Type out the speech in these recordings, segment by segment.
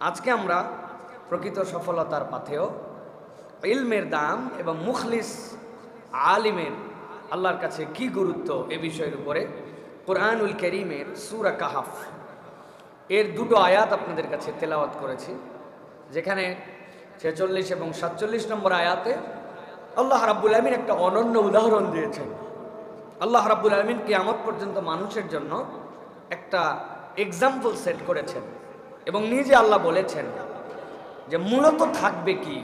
আজকে আমরা প্রকৃত সফলতার পাথেয় ইলমের দাম এবং মুখলিস আলিমের আল্লাহর কাছে কি গুরুত্ব এ বিষয়ের উপরে কোরআনুল কারীমের সূরা কাহাফ এর দুটো আয়াত আপনাদের কাছে তেলাওয়াত করেছি, যেখানে 46 এবং 47 নম্বর আয়াতে আল্লাহ রাব্বুল আলামিন একটা অনন্য উদাহরণ দিয়েছেন। আল্লাহ রাব্বুল আলামিন কিয়ামত পর্যন্ত মানুষের জন্য একটা এক্সাম্পল সেট করেছেন এবং নিজে আল্লাহ বলেছেন যে মূলত থাকবে কি,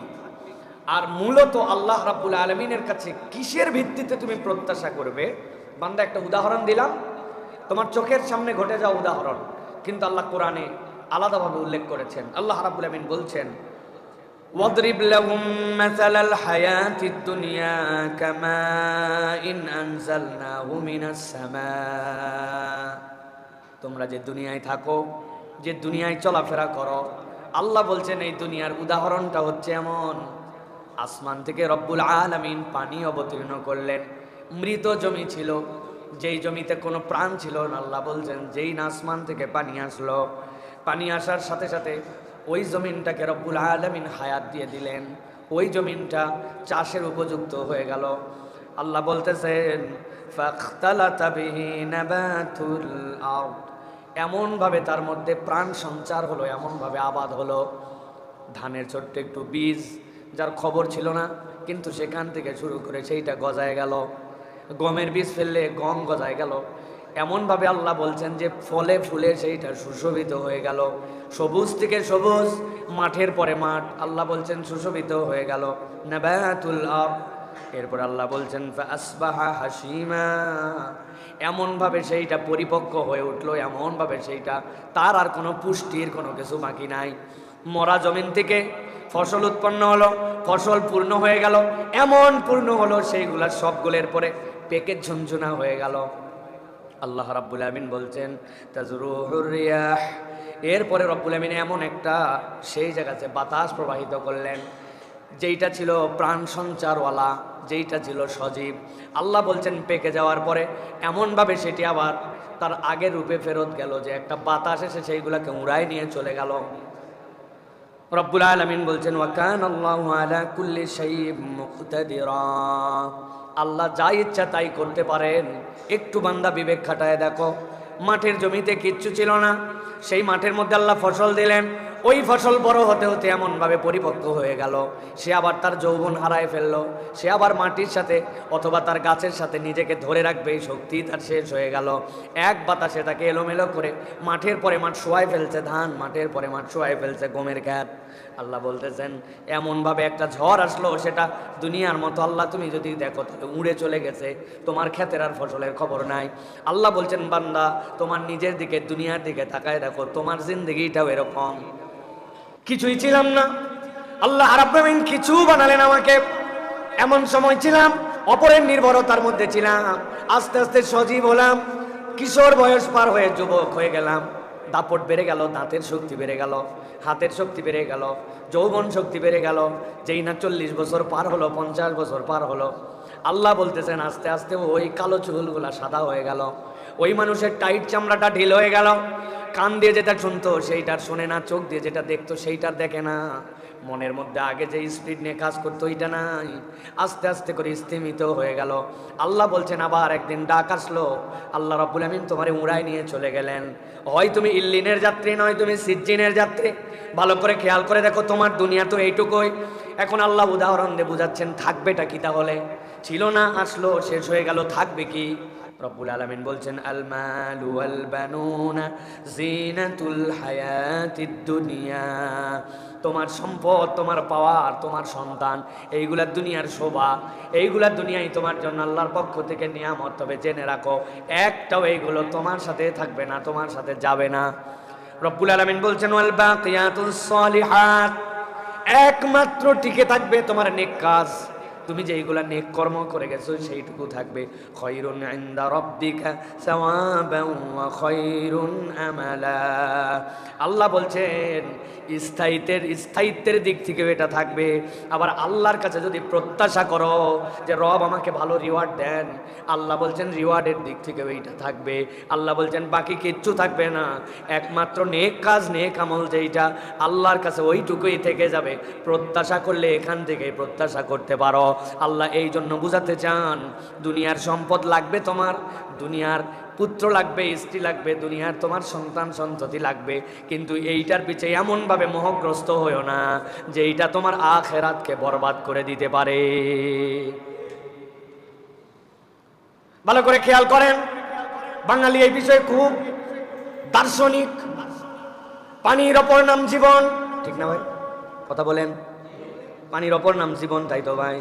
আর মূলত আল্লাহ রাব্বুল আলামিনের কাছে কিসের ভিত্তিতে তুমি প্রত্যাশা করবে। বান্দা, একটা উদাহরণ দিলাম, তোমার চোখের সামনে ঘটে যাওয়া উদাহরণ, কিন্তু আল্লাহ কোরআনে আলাদাভাবে উল্লেখ করেছেন। আল্লাহ রাব্বুল আলামিন বলছেন, ওয়াদরিব লাহুম মাসালাল হায়াতিদ দুনিয়া কামাইন আনজালনাহু মিনাস সামা। তোমরা যে দুনিয়ায় থাকো, যে দুনিয়ায় চলাফেরা করো, আল্লাহ বলছেন এই দুনিয়ার উদাহরণটা হচ্ছে এমন, আসমান থেকে রব্বুল আলামিন পানি অবতীর্ণ করলেন। মৃত জমি ছিল, যেই জমিতে কোনো প্রাণ ছিল না, আল্লাহ বলছেন যেই না আসমান থেকে পানি আসলো, পানি আসার সাথে সাথে ওই জমিনটাকে রব্বুল আলামিন হায়াত দিয়ে দিলেন, ওই জমিনটা চাষের উপযুক্ত হয়ে গেল। আল্লাহ বলতেছেন ফাখতালাতা বিহি নাবাতুল আরদ, এমনভাবে তার মধ্যে প্রাণ সঞ্চার হলো, এমনভাবে আবাদ হলো। ধানের ছোট্ট একটু বীজ, যার খবর ছিল না, কিন্তু সেখান থেকে শুরু করে সেইটা গজায় গেল। গমের বীজ ফেললে গম গজায় গেল। এমনভাবে আল্লাহ বলছেন যে ফলে ফুলে সেইটা সুশোভিত হয়ে গেল। সবুজ থেকে সবুজ, মাঠের পরে মাঠ, আল্লাহ বলছেন সুশোভিত হয়ে গেল। নাবাতুল আরদ, এরপর আল্লাহ বলছেন ফাসবাহা হাসিমা, এমনভাবে সেইটা পরিপক্ক হয়ে উঠলো, এমনভাবে সেইটা তার আর কোনো পুষ্টির কোনো কিছু বাকি নাই। মরা জমিন থেকে ফসল উৎপন্ন হলো, ফসল পূর্ণ হয়ে গেল, এমন পূর্ণ হলো সেইগুলা সবগুলোর পরে পেকে ঝুনঝুনা হয়ে গেল। আল্লাহ রাব্বুল আলামিন বলছেন তাজরুহুর রিয়াহ, এরপরে রব্বুল আলামিন এমন একটা সেই জায়গাতে বাতাস প্রবাহিত করলেন যেইটা ছিল প্রাণ সঞ্চারওয়ালা, যেইটা ছিল সজীব। আল্লাহ বলছেন পেকে যাওয়ার পরে এমনভাবে সেটি আবার তার আগের রূপে ফেরত গেল, যে একটা বাতাস এসে সেইগুলাকে উড়ায় নিয়ে চলে গেল। রব্বুল আলামিন বলছেন ওয়া কানাল্লাহু আলা কুল্লি শাইইন মুকতাদিরা, আল্লাহ যা ইচ্ছা তাই করতে পারেন। একটু বান্দা বিবেক খাটায় দেখো, মাঠের জমিতে কিচ্ছু ছিল না, সেই মাঠের মধ্যে আল্লাহ ফসল দিলেন, ওই ফসল বড় হতে হতে এমনভাবে পরিপক্ক হয়ে গেল, সে আবার তার যৌবন হারায় ফেললো, সে আবার মাটির সাথে অথবা তার গাছের সাথে নিজেকে ধরে রাখবে এই শক্তি তার শেষ হয়ে গেল। এক বাতাসে তাকে এলোমেলো করে মাঠের পরে মাঠ শোয়াই ফেলছে ধান, মাঠের পরে মাঠ শোয়াই ফেলছে গমের খ্যাত। আল্লাহ বলতেছেন এমনভাবে একটা ঝড় আসলো, সেটা দুনিয়ার মতো আল্লাহ তুমি যদি দেখো তাহলে উড়ে চলে গেছে, তোমার ক্ষেতের আর ফসলের খবর নাই। আল্লাহ বলছেন বান্দা তোমার নিজের দিকে, দুনিয়ার দিকে তাকায় দেখো, তোমার জিন্দেগিটাও এরকম। কিছুই ছিলাম না, আল্লাহ রাব্বুল আলামিন কিছু বানালেন আমাকে। এমন সময় ছিলাম অপরের নির্ভরতার মধ্যে ছিলাম, আস্তে আস্তে সজীব হলাম, কিশোর বয়স পার হয়ে যুবক হয়ে গেলাম, দাপট বেড়ে গেল, দাঁতের শক্তি বেড়ে গেল, হাতের শক্তি বেড়ে গেল, যৌবন শক্তি বেড়ে গেল। যেই না 40 বছর পার হলো, 50 বছর পার হলো, আল্লাহ বলতেছেন আস্তে আস্তে ওই কালো চুলগুলা সাদা হয়ে গেল, ওই মানুষের টাইট চামড়াটা ঢিল হয়ে গেল, কান দিয়ে যেটা শুনতো সেইটার শোনে না, চোখ দিয়ে যেটা দেখতো সেইটার দেখে না, মনের মধ্যে আগে যে স্পিড নিয়ে কাজ করতো ওইটা নাই, আস্তে আস্তে করে স্থিমিত হয়ে গেল। আল্লাহ বলছেন আবার একদিন ডাক আসলো, আল্লাহ রাব্বুল আলামিন তোমারে উড়ায় নিয়ে চলে গেলেন। হয় তুমি ইল্লিনের যাত্রী, নয় তুমি সিজ্জিনের যাত্রী। ভালো করে খেয়াল করে দেখো, তোমার দুনিয়া তো এইটুকুই। এখন আল্লাহ উদাহরণ দিয়ে বুঝাচ্ছেন থাকবেটা কি, তাহলে ছিল না, আসলো, শেষ হয়ে গেল, থাকবে কি? রব্বুল আলামিন বলছেন আল মালু ওয়াল বানুনা জিনাতুল হায়াতিদ দুনিয়া, তোমার সম্পদ, তোমার পাওয়ার, তোমার সন্তান, এইগুলা দুনিয়ার শোভা, এইগুলা দুনিয়ায় তোমার জন্য আল্লাহর পক্ষ থেকে নিয়ামত। তবে জেনে রাখো একটাও এইগুলো তোমার সাথে থাকবে না, তোমার সাথে যাবে না। রব্বুল আলামিন বলছেন ওয়াল বাকিয়াতুস সালিহাত, একমাত্র টিকে থাকবে তোমার নেক কাজ, তুমি যেইগুলা নেক কর্ম করে গেছো সেইটুকু থাকবে। খায়রুন ইনদা রাব্বিকা সাওয়াবান ওয়া খায়রুন আমালা। আল্লাহ বলছেন স্থায়িত্বের দিক থেকে এটা থাকবে। আবার আল্লাহর কাছে যদি প্রত্যাশা করো যে রব আমাকে ভালো রিওয়ার্ড দেন, আল্লাহ বলছেন রিওয়ার্ডের দিক থেকে এইটা থাকবে। আল্লাহ বলছেন বাকি কিচ্ছু থাকবে না, একমাত্র নেক কাজ নেক আমল যেইটা আল্লাহর কাছে ওইটুকুই থেকে যাবে। প্রত্যাশা করলে এখান থেকে প্রত্যাশা করতে পারো। আল্লাহ এই জন্য বুঝাতে চান, দুনিয়ার সম্পদ লাগবে তোমার, দুনিয়ার পুত্র লাগবে, স্ত্রী লাগবে, দুনিয়ার তোমার সন্তান সন্ততি লাগবে, কিন্তু এইটার পিছে এমনভাবে মোহগ্রস্ত হয়েও না যে এইটা তোমার আখিরাতকে বরবাদ করে দিতে পারে। ভালো করে খেয়াল করেন, বাঙালি এই বিষয়ে খুব দার্শনিক। পানির অপর নাম জীবন, ঠিক না ভাই? কথা বলেন, পানির অপর নাম জীবন, তাই তো ভাই?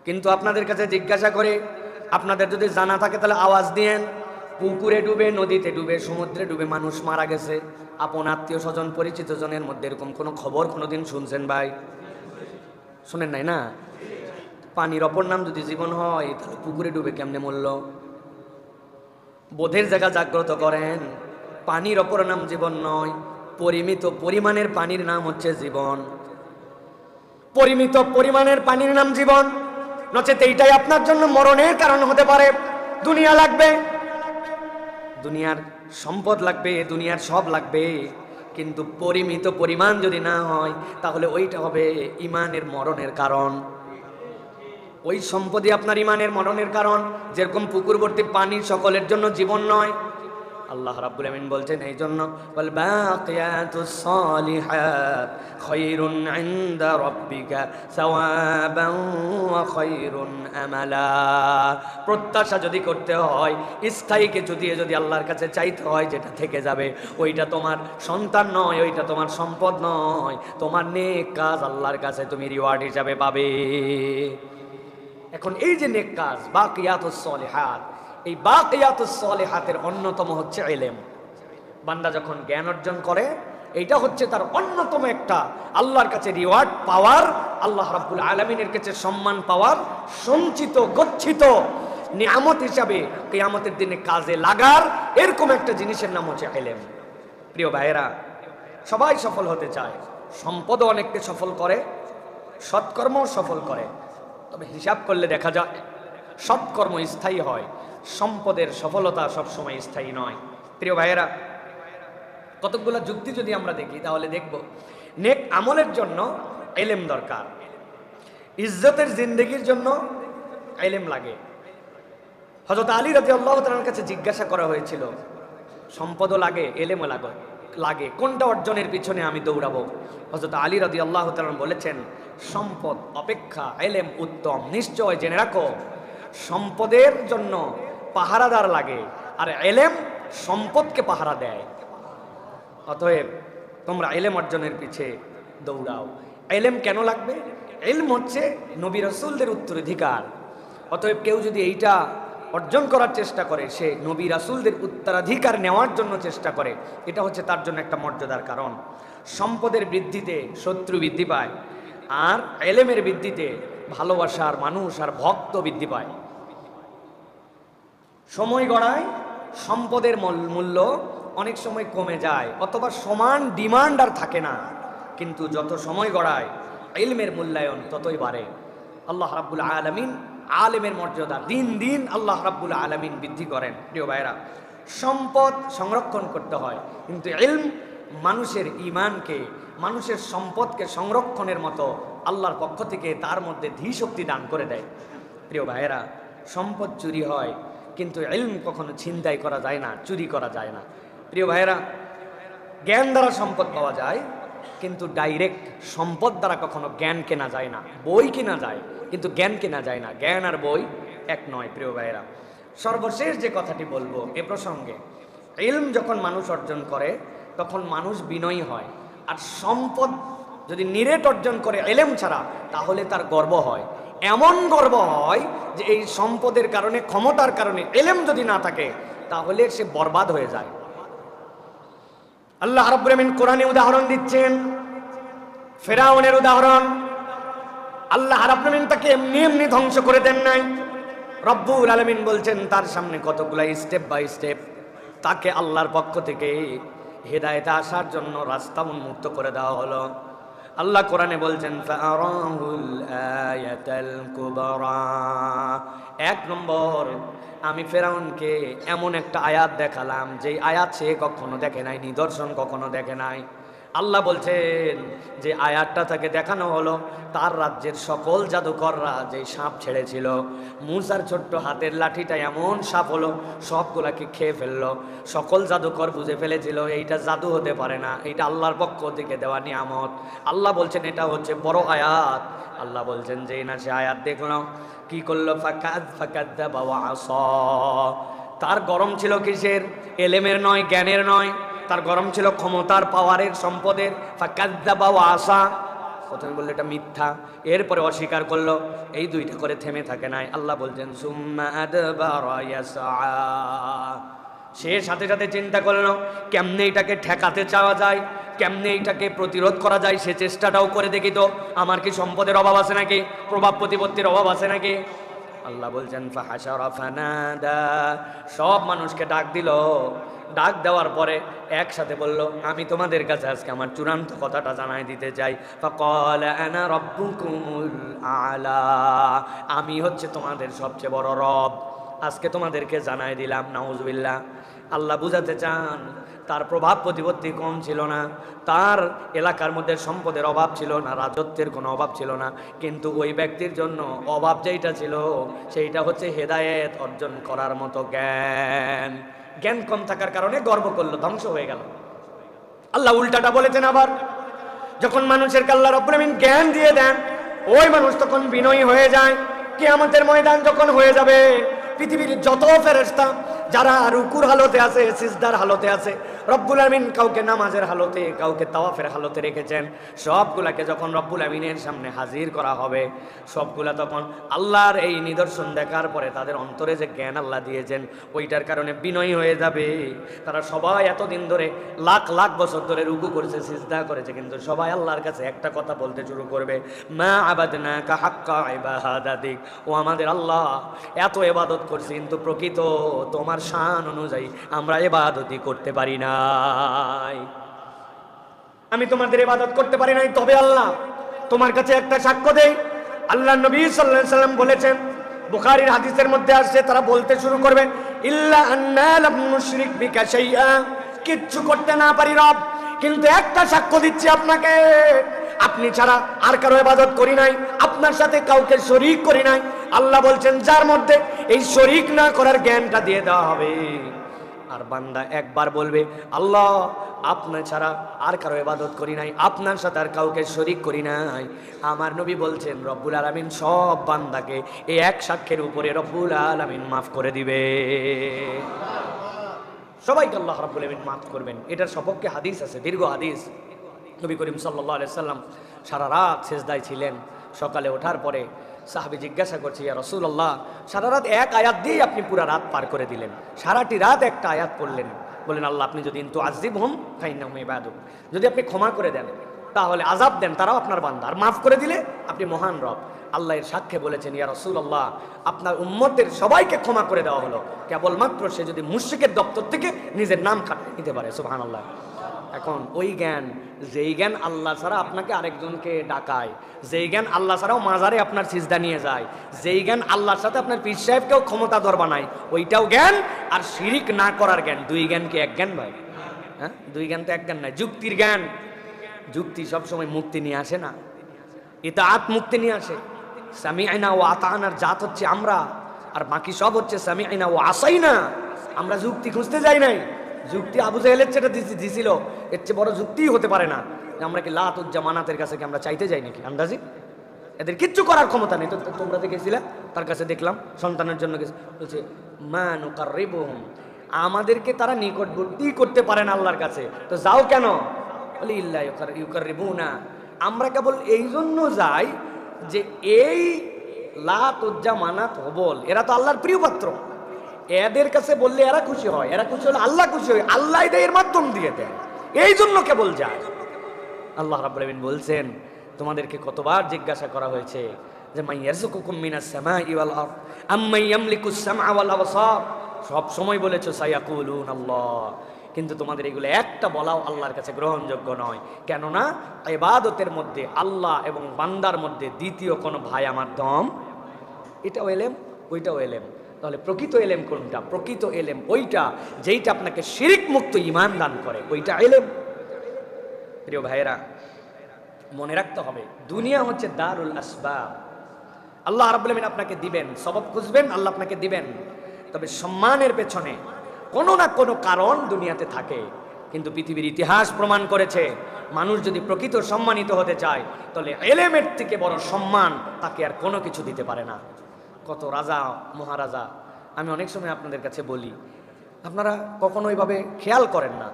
কিন্তু আপনাদের কাছে জিজ্ঞাসা করে, আপনাদের যদি জানা থাকে তাহলে আওয়াজ দিয়েন। পুকুরে ডুবে, নদীতে ডুবে, সমুদ্রে ডুবে মানুষ মারা গেছে, আপন আত্মীয় স্বজন পরিচিত জনের মধ্যে এরকম কোনো খবর কোনোদিন শুনছেন ভাই? শুনেন নাই না? পানির অপর নাম যদি জীবন হয় তাহলে পুকুরে ডুবে কেমনে মরল? বোধের জায়গা জাগ্রত করেন। পানির অপর নাম জীবন নয়, পরিমিত পরিমাণের পানির নাম হচ্ছে জীবন। পরিমিত পরিমাণের পানির নাম জীবন, নচেত এইটাই আপনার জন্য মরণের কারণ হতে পারে। দুনিয়া লাগবে, দুনিয়ার সম্পদ লাগবে, দুনিয়ার সব লাগবে, কিন্তু পরিমিত পরিমাণ যদি না হয় তাহলে ওইটা হবে ইমানের মরণের কারণ। ওই সম্পদই আপনার ইমানের মরণের কারণ। যেরকম পুকুরবর্তী পানি সকলের জন্য জীবন নয়, আল্লাহ রাব্বুল আমিন বলছেন এই জন্য ওয়াল বাকিয়াতুস সালিহাত খায়রুন ইনদা রাব্বিকা সাওয়াবান ওয়া খায়রুন আমালা। প্রত্যাশা যদি করতে হয়, স্থায়ীকে যদি আল্লাহর কাছে চাইতে হয়, যেটা থেকে যাবে, ওইটা তোমার সন্তান নয়, ওইটা তোমার সম্পদ নয়, তোমার নেক কাজ আল্লাহর কাছে তুমি রিওয়ার্ড হিসাবে পাবে। এখন এই যে নেক কাজ বাকিয়াতুস সালিহাত, এই বাকিয়াতুস সালিহাতের অন্যতম হচ্ছে ইলম। বান্দা যখন জ্ঞান অর্জন করে, এইটা হচ্ছে তার অন্যতম একটা আল্লাহর কাছে রিওয়ার্ড পাওয়ার, আল্লাহ রাব্বুল আলামিনের কাছে সম্মান পাওয়ার সঞ্চিত গচ্ছিত নিয়ামত হিসাবে কিয়ামতের দিনে কাজে লাগার এরকম একটা জিনিসের নাম হচ্ছে ইলম। প্রিয় ভাইয়েরা, সবাই সফল হতে চায়, সম্পদও অনেককে সফল করে, সৎকর্মও সফল করে, তবে হিসাব করলে দেখা যায় সৎকর্ম স্থায়ী হয়, সম্পদের সফলতা সবসময় স্থায়ী নয়। প্রিয় ভাইয়েরা, কতগুলো যুক্তি যদি আমরা দেখি তাহলে দেখব নেক আমলের জন্য ইলম দরকার, ইজ্জতের জিন্দেগির জন্য ইলম লাগে। হযরত আলী রাদিয়াল্লাহু তাআলার কাছে জিজ্ঞাসা করা হয়েছিল, সম্পদও লাগে ইলমও লাগে, কোনটা অর্জনের পিছনে আমি দৌড়াবো? হযরত আলী রাদিয়াল্লাহু তাআলা বলেছেন, সম্পদ অপেক্ষা ইলম উত্তম। নিশ্চয় জেনে রাখো, সম্পদের জন্য পাহারাদার লাগে, আর ইলম সম্পদকে পাহারা দেয়। অতএব তোমরা ইলম অর্জনের পিছে দৌড়াও। ইলম কেন লাগবে? ইলম হচ্ছে নবী রাসূলদের উত্তরাধিকার। অতএব কেউ যদি এইটা অর্জন করার চেষ্টা করে, সে নবী রাসূলদের উত্তরাধিকার নেওয়ার জন্য চেষ্টা করে, এটা হচ্ছে তার জন্য একটা মর্যাদার কারণ। সম্পদের বৃদ্ধিতে শত্রু বৃদ্ধি পায়, আর ইলমের বৃদ্ধিতে ভালোবাসার মানুষ আর ভক্ত বৃদ্ধি পায়। সময় গড়ায় সম্পদের মূল্য অনেক সময় কমে যায়, অথবা সমান ডিমান্ড আর থাকে না, কিন্তু যত সময় গড়ায় ইলমের মূল্যায়ন ততই বাড়ে। আল্লাহ রাব্বুল আলামিন আলেমের মর্যাদা দিন দিন আল্লাহ রাব্বুল আলামিন বৃদ্ধি করেন। প্রিয় ভাইরা, সম্পদ সংরক্ষণ করতে হয়, কিন্তু ইলম মানুষের ঈমানকে, মানুষের সম্পদকে সংরক্ষণের মতো আল্লাহর পক্ষ থেকে তার মধ্যে ধীশক্তি দান করে দেয়। প্রিয় ভাইয়েরা, সম্পদ চুরি হয়, কিন্তু ইলম কখনো ছিনতাই করা যায় না, চুরি করা যায় না। প্রিয় ভাইয়েরা, জ্ঞান দ্বারা সম্পদ পাওয়া যায়, কিন্তু ডাইরেক্ট সম্পদ দ্বারা কখনো জ্ঞান কেনা যায় না। বই কেনা যায়, কিন্তু জ্ঞান কেনা যায় না। জ্ঞান আর বই এক নয়। প্রিয় ভাইয়েরা, সর্বশেষ যে কথাটি বলবো এ প্রসঙ্গে, ইলম যখন মানুষ অর্জন করে তখন মানুষ বিনয়ী হয়, আর সম্পদ যদি নিরেট অর্জন করে ইলম ছাড়া, তাহলে তার গর্ব হয়। এমন গর্ব হয় যে এই সম্পদের কারণে, ক্ষমতার কারণে ইলম যদি না থাকে তাহলে সে বরবাদ হয়ে যায়। আল্লাহ রাব্বুল আমিন কোরআনে উদাহরণ দিচ্ছেন, ফেরাউনের উদাহরণ। আল্লাহ রাব্বুল আলামিন তাকে এমনি এমনি ধ্বংস করে দেন নাই। রব্বুল আলামিন বলছেন তার সামনে কতগুলা স্টেপ বাই স্টেপ তাকে আল্লাহর পক্ষ থেকে হেদায়েতে আসার জন্য রাস্তা উন্মুক্ত করে দেওয়া হলো। আল্লাহ কোরআনে বলছেন ফাআরাহুল আয়াতাল কুবরা, এক নম্বর আমি ফেরাউনকে এমন একটা আয়াত দেখালাম যে আয়াত সে কখনো দেখে নাই, নিদর্শন কখনো দেখে নাই। আল্লাহ বলছেন যে আয়াতটা তাকে দেখানো হলো তার রাজ্যের সকল জাদুকররা যে সাপ ছেড়েছিল, মূসার ছোট্ট হাতের লাঠিটা এমন সাপ হলো সবগুলাকে খেয়ে ফেললো। সকল জাদুকর বুঝে ফেলেছিল এইটা জাদু হতে পারে না, এটা আল্লাহর পক্ষ থেকে দেওয়া নিয়ামত। আল্লাহ বলছেন এটা হচ্ছে বড় আয়াত। আল্লাহ বলছেন যে না সে আয়াত দেখলো কি করলো, ফাকাযযাবা ওয়া আসা। তার গরম ছিল কিসের? এলেমের নয়, জ্ঞানের নয়, তার গরম ছিল ক্ষমতার, পাওয়ারের, সম্পদের। ফাকাযযাবা ওয়া আসা, প্রথমে বললো এটা মিথ্যা, এরপরে অস্বীকার করলো। এই দুইটা করে থেমে থাকে নাই। আল্লাহ বলছেন সুম্মা আদবারা ইয়াসআ, সে সাথে সাথে চিন্তা করলো কেমনে এটাকে ঠেকাতে চাওয়া যায়, কেমনে এটাকে প্রতিরোধ করা যায়, সে চেষ্টাটাও করে দেখি তো আমার কি সম্পদের অভাব আছে নাকি, প্রভাব প্রতিপত্তির অভাব আছে নাকি। আল্লাহ বলছেন ফাহাশারা ফানাদা, সব মানুষকে ডাক দিল। ডাক দেওয়ার পরে একসাথে বলল আমি তোমাদের কাছে আজকে আমার চূড়ান্ত কথাটা জানাই দিতে চাই। ফাকালা আনা রাব্বুকুমুল আলা, আমি হচ্ছে তোমাদের সবচেয়ে বড় রব, আজকে তোমাদেরকে জানাই দিলাম। নাউজুবিল্লাহ। আল্লাহ বুঝাতে চান তার প্রভাব প্রতিপত্তি কম ছিল না, তার এলাকার মধ্যে সম্পদের অভাব ছিল না, রাজত্বের কোনো অভাব ছিল না, কিন্তু ওই ব্যক্তির জন্য অভাব যেইটা ছিল সেইটা হচ্ছে হেদায়েত অর্জন করার মতো জ্ঞান। জ্ঞান কম থাকার কারণে গর্ব করলো, ধ্বংস হয়ে গেল। আল্লাহ উল্টাটা বলেছেন আবার, যখন মানুষের আল্লাহ রাব্বুল আমিন জ্ঞান দিয়ে দেন ওই মানুষ তখন বিনয়ী হয়ে যায়। কিয়ামতের ময়দান যখন হয়ে যাবে, পৃথিবীর যত ফেরেশতা যারা রুকুর হালতে আছে, সিজদার হালতে আছে, রব্বুল আমিন কাউকে নামাজের হালতে, কাউকে তাওয়াফের হালতে রেখেছেন, সবগুলাকে যখন রব্বুল আমিনের সামনে হাজির করা হবে, সবগুলা তখন আল্লাহর এই নিদর্শন দেখার পরে তাদের অন্তরে যে জ্ঞান আল্লাহ দিয়েছেন ওইটার কারণে বিনয়ী হয়ে যাবে। তারা সবাই এতদিন ধরে লাখ লাখ বছর ধরে রুকু করেছে, সিজদা করেছে, কিন্তু সবাই আল্লাহর কাছে একটা কথা বলতে শুরু করবে, মা আবাদনাকা হাক্কা ইবাদাতিক, ও আমাদের আল্লাহ এত ইবাদত করছি কিন্তু প্রকৃত তোমার শান অনুযায়ী আমরা ইবাদতই করতে পারি নাই, আমি তোমাদের ইবাদত করতে পারি নাই। তবে আল্লাহ তোমার কাছে একটা সাক্ষ্য দেই, আল্লাহ নবী সাল্লাল্লাহু আলাইহি সাল্লাম বলেছেন, বুখারীর হাদিসের মধ্যে আসছে, তারা বলতে শুরু করবে ইল্লা আন্না লাম নুশরিক বিকা শাইআ, কিচ্ছু করতে না পারি রব, কিন্তু একটা সাক্ষ্য দিচ্ছি আপনাকে, আপনি ছাড়া আর কারো ইবাদত করি নাই, আপনার সাথে কাউকে শরীক করি নাই। আল্লাহ বলছেন যার মধ্যে এই শরীক না করার জ্ঞানটা দিয়ে দেওয়া হবে, আর বান্দা একবার বলবে আল্লাহ আপনার ছাড়া আর কারো ইবাদত করি নাই, আপনার সাথে আর কাউকে শরীক করি নাই, আমার নবী বলছেন রব্বুল আলামিন সব বান্দাকে এই এক সাক্ষ্যের উপরে রব্বুল আলামিন মাফ করে দিবে। সবাইকে আল্লাহ রাব্বুল আলামিন মাফ করবেন। এটার সপক্ষে হাদিস আছে, দীর্ঘ হাদিস। নবী করিম সাল্লাল্লাহু আলাইহি সাল্লাম সারা রাত সিজদায় ছিলেন। সকালে ওঠার পরে সাহাবী জিজ্ঞাসা করছে, ইয়া রাসূলুল্লাহ, সারা রাত এক আয়াত দিয়ে আপনি পুরো রাত পার করে দিলেন, সারাটি রাত একটা আয়াত পড়লেন। বলেন আল্লাহ আপনি যদি তুআযিবহুম ফাইন্নাহুম ইবাদুক, যদি আপনি ক্ষমা করে দেন তাহলে আযাব দেন তারাও আপনার বান্দা, আর মাফ করে দিলে আপনি মহান রব। আল্লাহর সাক্ষ্যে বলেছেন, ইয়া রাসূলুল্লাহ আপনার উম্মতের সবাইকে ক্ষমা করে দেওয়া হলো, কেবলমাত্র সে যদি মুশরিকের দপ্তর থেকে নিজের নাম কাটিয়ে নিতে পারে। সুবহানাল্লাহ। এখন ওই জ্ঞান, যেই জ্ঞান আল্লাহ ছাড়া আপনাকে আরেকজনকে ডাকায়, যেই জ্ঞান আল্লাহ ছাড়াও মাজারে আপনার সিজদা নিয়ে যায়, যেই জ্ঞান আল্লাহর সাথে আপনার পীর সাহেবকেও ক্ষমতাধর বানায়, ওইটাও জ্ঞান। আর শিরিক না করার জ্ঞান, দুই জ্ঞান কি এক জ্ঞান ভাই? হ্যাঁ, দুই জ্ঞান তো এক জ্ঞান নাই। যুক্তির জ্ঞান, যুক্তি সবসময় মুক্তি নিয়ে আসে না, ইতাআত মুক্তি নিয়ে আসে। সামিআনা ওয়া আতানার জাত হচ্ছে আমরা, আর বাকি সব হচ্ছে সামিআনা ওয়া আসাইনা। আমরা যুক্তি খুঁজতে যাই নাই, যুক্তি আবু জাহেলের যেটা দিছিল এর চেয়ে বড় যুক্তিই হতে পারে না। আমরা কি লাত উজ্জা মানাতের কাছে কি আমরা চাইতে যাই নাকি? আন্দাজি এদের কিচ্ছু করার ক্ষমতা নেই। তো তোমরা দেখেছিলে তার কাছে, দেখলাম সন্তানের জন্য গেছে, বলছে মা নুকাররিবুহুম, আমাদেরকে তারা নিকটবর্তী করতে পারে না আল্লাহর কাছে, তো যাও কেন? বলি ইল্লা ইউকাররিবুনা, আমরা কেবল এই জন্য যাই যে এই লাত উজ্জা মানাত হবল এরা তো আল্লাহর প্রিয় পাত্র, এদের কাছে বললে এরা খুশি হয়, এরা খুশি হলে আল্লাহ খুশি হয়, আল্লাহ এর মাধ্যম দিয়ে দেন, এই জন্য কেবল যায়। আল্লাহ রাব্বুল আলামিন বলছেন তোমাদেরকে কতবার জিজ্ঞাসা করা হয়েছে যে মান ইয়ারযুকুকুম মিনাস সামাই ওয়াল আরদ আম্মান ইয়ামলিকুস সামআ ওয়াল আবসার, সব সময় বলেছো সায়াকুলুন আল্লাহ, কিন্তু তোমাদের এগুলো একটা বলাও আল্লাহর কাছে গ্রহণযোগ্য নয়। কেননা ইবাদতের মধ্যে আল্লাহ এবং বান্দার মধ্যে দ্বিতীয় কোনো ভায়া মাধ্যম, এটাও এলেম ওইটাও এলেম। তাহলে প্রকৃত এলেম কোনটা? প্রকৃত এলেম ওইটা যেইটা আপনাকে শিরিক মুক্ত ঈমান দান করে, ওইটা এলেম। প্রিয় ভাইয়েরা, মনে রাখতে হবে দুনিয়া হচ্ছে দারুল আসবাব। আল্লাহ রাব্বুল আলামিন আপনাকে দিবেন, সবব খুঁজবেন, আল্লাহ আপনাকে দিবেন। তবে সম্মানের পেছনে কোনো না কোনো কারণ দুনিয়াতে থাকে। কিন্তু পৃথিবীর ইতিহাস প্রমাণ করেছে মানুষ যদি প্রকৃত সম্মানিত হতে চায় তাহলে এলেমের থেকে বড় সম্মান তাকে আর কোনো কিছু দিতে পারে না। কত রাজা মহারাজা, আমি অনেক সময় আপনাদের কাছে বলি, আপনারা কখনো ওইভাবে খেয়াল করেন না,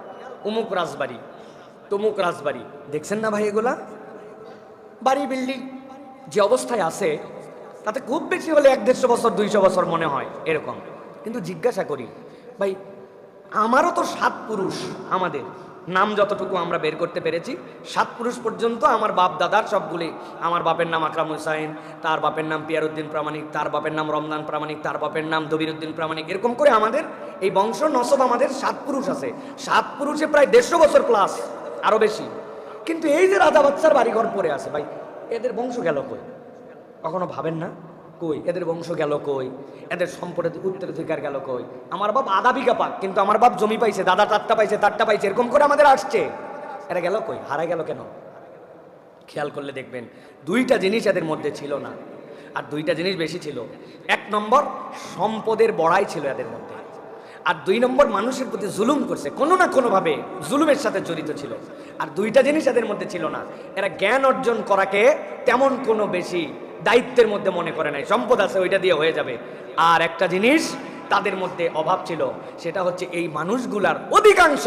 অমুক রাজবাড়ি তমুক রাজবাড়ি, দেখছেন না ভাই, এগুলা বাড়ি বিল্ডিং যে অবস্থায় আছে তাতে খুব বেশি হলে 100-150 বছর 200 বছর মনে হয় এরকম। কিন্তু জিজ্ঞাসা করি ভাই, আমারও তো 7 পুরুষ, আমাদের নাম যতটুকু আমরা বের করতে পেরেছি 7 পুরুষ পর্যন্ত আমার বাপ দাদার সবগুলি, আমার বাপের নাম আকরাম হুসাইন, তার বাপের নাম পিয়ারউদ্দিন প্রামাণিক, তার বাপের নাম রমজান প্রামাণিক, তার বাপের নাম দবিরউদ্দিন প্রামাণিক, এরকম করে আমাদের এই বংশ নসব আমাদের 7 পুরুষ আছে। 7 পুরুষে প্রায় 150 বছর প্লাস, আরো বেশি। কিন্তু এই যে রাজা বাচ্চার বাড়িঘর পড়ে আছে, ভাই এদের বংশ গেল কই? কখনো ভাবেন না কই এদের বংশ গেল কই? এদের সম্পদের উত্তরাধিকার গেল কই? আমার বাপ আধা বিঘা পাক, কিন্তু আমার বাপ জমি পাইছে, দাদা তারটা পাইছে, তারটা পাইছে, এরকম করে আমাদের আসছে। এরা গেল কই? হারাই গেল কেন? খেয়াল করলে দেখবেন 2টা জিনিস এদের মধ্যে ছিল না, আর 2টা জিনিস বেশি ছিল। 1 নম্বর সম্পদের বড়াই ছিল এদের মধ্যে, আর 2 নম্বর মানুষের প্রতি জুলুম করছে, কোনো না কোনোভাবে জুলুমের সাথে জড়িত ছিল। আর 2টা জিনিস এদের মধ্যে ছিল না, এরা জ্ঞান অর্জন করাকে তেমন কোনো বেশি দায়িত্বের মধ্যে মনে করে নাই, সম্পদ আছে ওইটা দিয়ে হয়ে যাবে। আর একটা জিনিস তাদের মধ্যে অভাব ছিল, সেটা হচ্ছে এই মানুষগুলার অধিকাংশ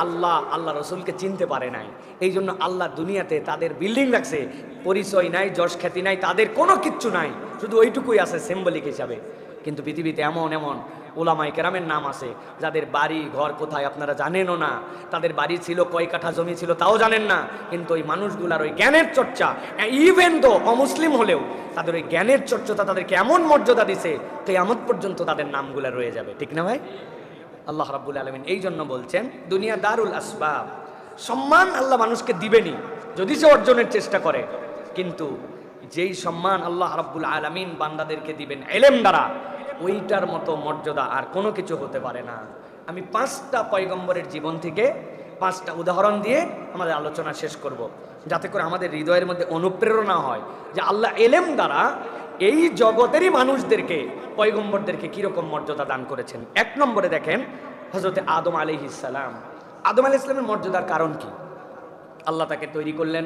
আল্লাহ রসুলকে চিনতে পারে নাই। এই জন্য আল্লাহ দুনিয়াতে তাদের বিল্ডিং রাখছে, পরিচয় নাই, যশ খ্যাতি নাই, তাদের কোনো কিচ্ছু নাই, শুধু ওইটুকুই আছে সিম্বলিক হিসাবে। কিন্তু পৃথিবীতে এমন এমন ওলামায়ে কেরামের নাম আছে যাদের বাড়ি ঘর কোথায় আপনারা জানেনও না, তাদের বাড়ি ছিল কয় কাঠা জমি ছিল তাও জানেন না, কিন্তু ওই মানুষগুলার ওই জ্ঞানের চর্চা, ইভেন তো অমুসলিম হলেও তাদের ওই জ্ঞানের চর্চাটা তাদেরকে এমন মর্যাদা দিছে কিয়ামত পর্যন্ত তাদের নামগুলা রয়ে যাবে, ঠিক না ভাই? আল্লাহ রাব্বুল আলামিন এই জন্য বলছেন দুনিয়া দারুল আসবাব। সম্মান আল্লাহ মানুষকে দিবেনই যদি সে অর্জনের চেষ্টা করে, কিন্তু যেই সম্মান আল্লাহ রাব্বুল আলামিন বান্দাদেরকে দিবেন ইলম দ্বারা, ওইটার মতো মর্যাদা আর কোনো কিছু হতে পারে না। আমি 5টা পয়গম্বরের জীবন থেকে 5টা উদাহরণ দিয়ে আমাদের আলোচনা শেষ করব, যাতে করে আমাদের হৃদয়ের মধ্যে অনুপ্রেরণা হয় যে আল্লাহ ইলম দ্বারা এই জগতেরই মানুষদেরকে, পয়গম্বরদেরকে কিরকম মর্যাদা দান করেছেন। 1 নম্বরে দেখেন হযরত আদম আলাইহিস সালাম। আদম আলাইহিস সালামের মর্যাদার কারণ কি? আল্লাহ তাকে তৈরি করলেন,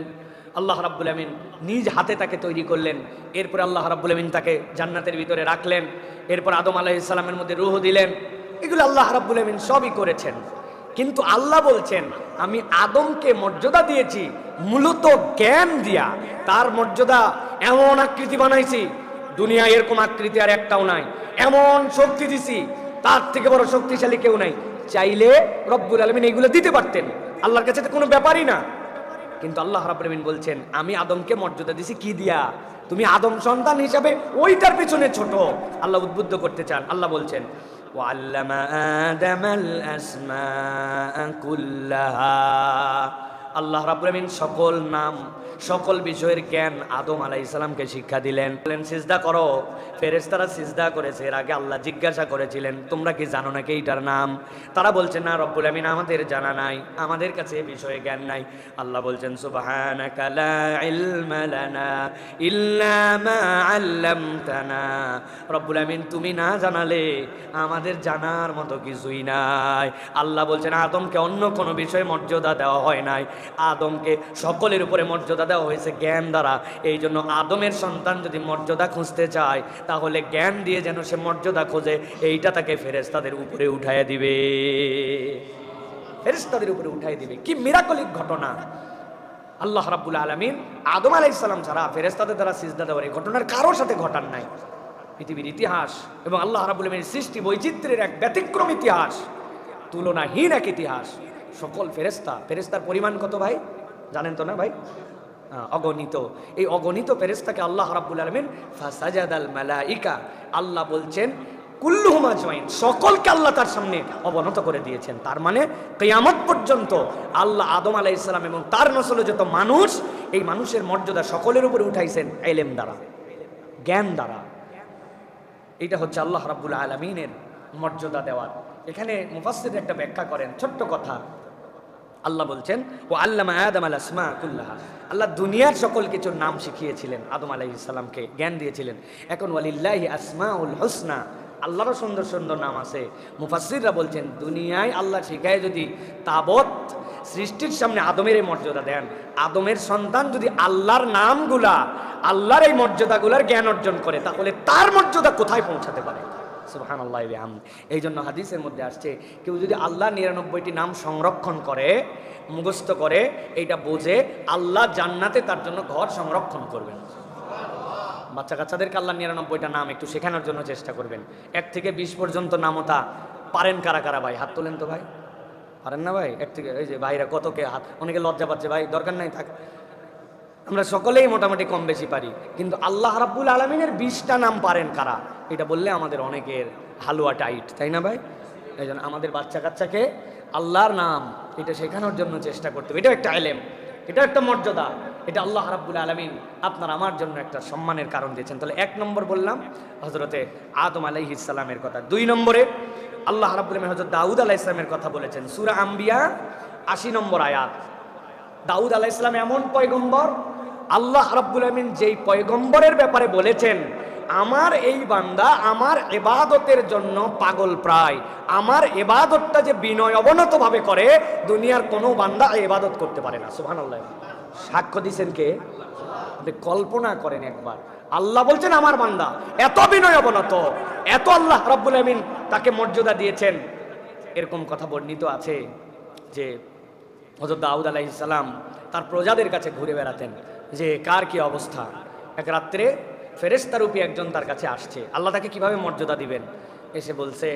আল্লাহ রাব্বুল আমিন নিজ হাতে তাকে তৈরি করলেন। এরপর আল্লাহ রাব্বুল আমিন তাকে জান্নাতের ভিতরে রাখলেন, এরপর আদম আলাইহিস সালামের মধ্যে রূহ দিলেন। এগুলো আল্লাহ রাব্বুল আমিন সবই করেছেন। কিন্তু আল্লাহ বলছেন আমি আদমকে মর্যাদা দিয়েছি মূলত জ্ঞান দিয়া, তার মর্যাদা এমন আকৃতি বানাইছি, দুনিয়ায় এরকম আকৃতি আর একটাও নাই, এমন শক্তি দিছি তার থেকে বড় শক্তিশালী কেউ নাই। চাইলে রব্বুল আলামিন এইগুলো দিতে পারতেন, আল্লাহর কাছে তো কোনো ব্যাপারই না। কিন্তু আল্লাহ রাব্বুল আমিন বলছেন আমি আদমকে মর্যাদা দিছি কি দিয়া? তুমি আদম সন্তান হিসাবে ওইটার পেছনে ছোট। আল্লাহ উদ্বুদ্ধ করতে চান, আল্লাহ বলছেন ওয়াল্লামা আদামাল আসমাআ কুল্লাহা। আল্লাহ রাব্বুল আমিন সকল নাম, সকল বিষয়ের জ্ঞান আদম আলাইহিস সালামকে শিক্ষা দিলেন। বলেন সিজদা করো, ফেরেশতারা সিজদা করেছে। এর আগে আল্লাহ জিজ্ঞাসা করেছিলেন তোমরা কি জানো নাকি এইটার নাম? তারা বলছে না রব্বুল আমিন আমাদের জানা নাই, আমাদের কাছে এই বিষয়ে জ্ঞান নাই। আল্লাহ বলছেন সুবহানাকা লা ইলমা লানা ইল্লা মা আল্লামতানা। রব্বুল আমিন তুমি না জানালে আমাদের জানার মতো কিছুই নাই। আল্লাহ বলছেন আদমকে অন্য কোনো বিষয়ে মর্যাদা দেওয়া হয় নাই, আদমকে সকলের উপরে মর্যাদা দেওয়া হয়েছে জ্ঞান দ্বারা। এই জন্য আদমের সন্তান যদি মর্যাদা খুঁজতে চায় তাহলে জ্ঞান দিয়ে যেন সে মর্যাদা খোঁজে, এইটা তাকে ফেরেশতাদের উপরে উঠাইয়া দিবে, ফেরেশতাদের উপরে উঠাই দিবে। কি মিরাকলিক ঘটনা! আল্লাহ রাব্বুল আলামিন আদম আলাইহিস সালাম ছাড়া ফেরেশতাদের দ্বারা সিজদা দেওয়ার এই ঘটনার কারোর সাথে ঘটান নাই। পৃথিবীর ইতিহাস এবং আল্লাহ রাব্বুল আলামিনের সৃষ্টি বৈচিত্র্যের এক ব্যতিক্রম ইতিহাস, তুলনাহীন এক ইতিহাস। সকল ফেরেশতা, ফেরেশতার পরিমাণ কত ভাই জানেন তো না ভাই? অগণিত। এই অগণিত ফেরেশতাকে আল্লাহ রাব্বুল আলামিন ফাসাজাদাল মালাইকা, আল্লাহ বলছেন কুল্লুহুম আজমাইন, সকলকে আল্লাহ তার সামনে অবনত করে দিয়েছেন। তার মানে কিয়ামত পর্যন্ত আল্লাহ আদম আলাইহিস সালাম এবং তার নসলে যত মানুষ, এই মানুষের মর্যাদা সকলের উপরে উঠাইছেন ইলম দ্বারা, জ্ঞান দ্বারা। এটা হচ্ছে আল্লাহ রাব্বুল আলামিনের মর্যাদা দেওয়ার। এখানে মুফাসসির একটা ব্যাখ্যা করেন, ছোট্ট কথা। আল্লাহ বলছেন ও আল্লামা আদম আল আসমা কুল্লাহা, আল্লাহ দুনিয়ার সকল কিছুর নাম শিখিয়েছিলেন আদম আলাইহিস সালামকে, জ্ঞান দিয়েছিলেন। এখন ওয়ালিল্লাহি আসমাউল হুসনা, আল্লাহরও সুন্দর সুন্দর নাম আছে। মুফাসসিররা বলছেন দুনিয়ায় আল্লাহ শিখায় যদি তাবৎ সৃষ্টির সামনে আদমের এই মর্যাদা দেন, আদমের সন্তান যদি আল্লাহর নামগুলা, আল্লাহর এই মর্যাদাগুলার জ্ঞান অর্জন করে, তাহলে তার মর্যাদা কোথায় পৌঁছাতে পারে। সুবহানাল্লাহ ওয়া বিহামদি। এই জন্য হাদিসের মধ্যে আসছে কেউ যদি আল্লাহ 99টি নাম সংরক্ষণ করে, মুখস্থ করে, এইটা বোঝে, আল্লাহ জান্নাতে তার জন্য ঘর সংরক্ষণ করবেন। বাচ্চা কাচ্চাদেরকে আল্লাহ 99টা নাম একটু শেখানোর জন্য চেষ্টা করবেন। 1 থেকে 20 পর্যন্ত নামতা পারেন কারা কারা? ভাই হাত তোলেন তো ভাই, পারেন না ভাই? 1 থেকে, এই যে ভাইরা কতকে হাত, অনেকে লজ্জা পাচ্ছে, ভাই দরকার নাই থাক, আমরা সকলেই মোটামুটি কম বেশি পারি, কিন্তু আল্লাহ রাব্বুল আলামিনের 20টা নাম পারেন কারা? এটা বললে আমাদের অনেকের হালুয়া টাইট, তাই না ভাই? এই জন্য আমাদের বাচ্চা কাচ্চাকে আল্লাহর নাম এটা শেখানোর জন্য চেষ্টা করতে হবে। এটা একটা ইলম, এটা একটা মর্যাদা, এটা আল্লাহ রাব্বুল আলামিন আপনার আমার জন্য একটা সম্মানের কারণ দিয়েছেন। তাহলে 1 নম্বর বললাম হযরতে আদম আলাইহিস সালামের কথা। 2 নম্বরে আল্লাহ রাব্বুল আলামিন হযরত দাউদ আলাইহিস সালামের কথা বলেছেন। সূরা আম্বিয়া 80 নম্বর আয়াত। দাউদ আলাইহিস সালাম এমন পয়গম্বর, আল্লাহ রাব্বুল আলামিন যেই পয়গম্বরের ব্যাপারে বলেছেন আমার এই বান্দা আমার ইবাদতের জন্য পাগল প্রায়, আমার ইবাদতটা যে বিনয় অবনত ভাবে করে দুনিয়ার কোনো বান্দা ইবাদত করতে পারে না। সুবহানাল্লাহ। সাক্ষ্য দিয়েছেন কে? কল্পনা করেন একবার, আল্লাহ বলছেন আমার বান্দা এত বিনয় অবনত, এত আল্লাহ রাব্বুল আলামিন তাকে মর্যাদা দিয়েছেন। এরকম কথা বর্ণিত আছে যে হযরত দাউদ আলাইহিস সালাম তার প্রজাদের কাছে ঘুরে বেড়াতেন যে কার কি অবস্থা। এক রাত্রে ফেরেশতা রূপী একজন তার কাছে আসছে, আল্লাহ তাকে কিভাবে মর্যাদা দিবেন। এসে বলছে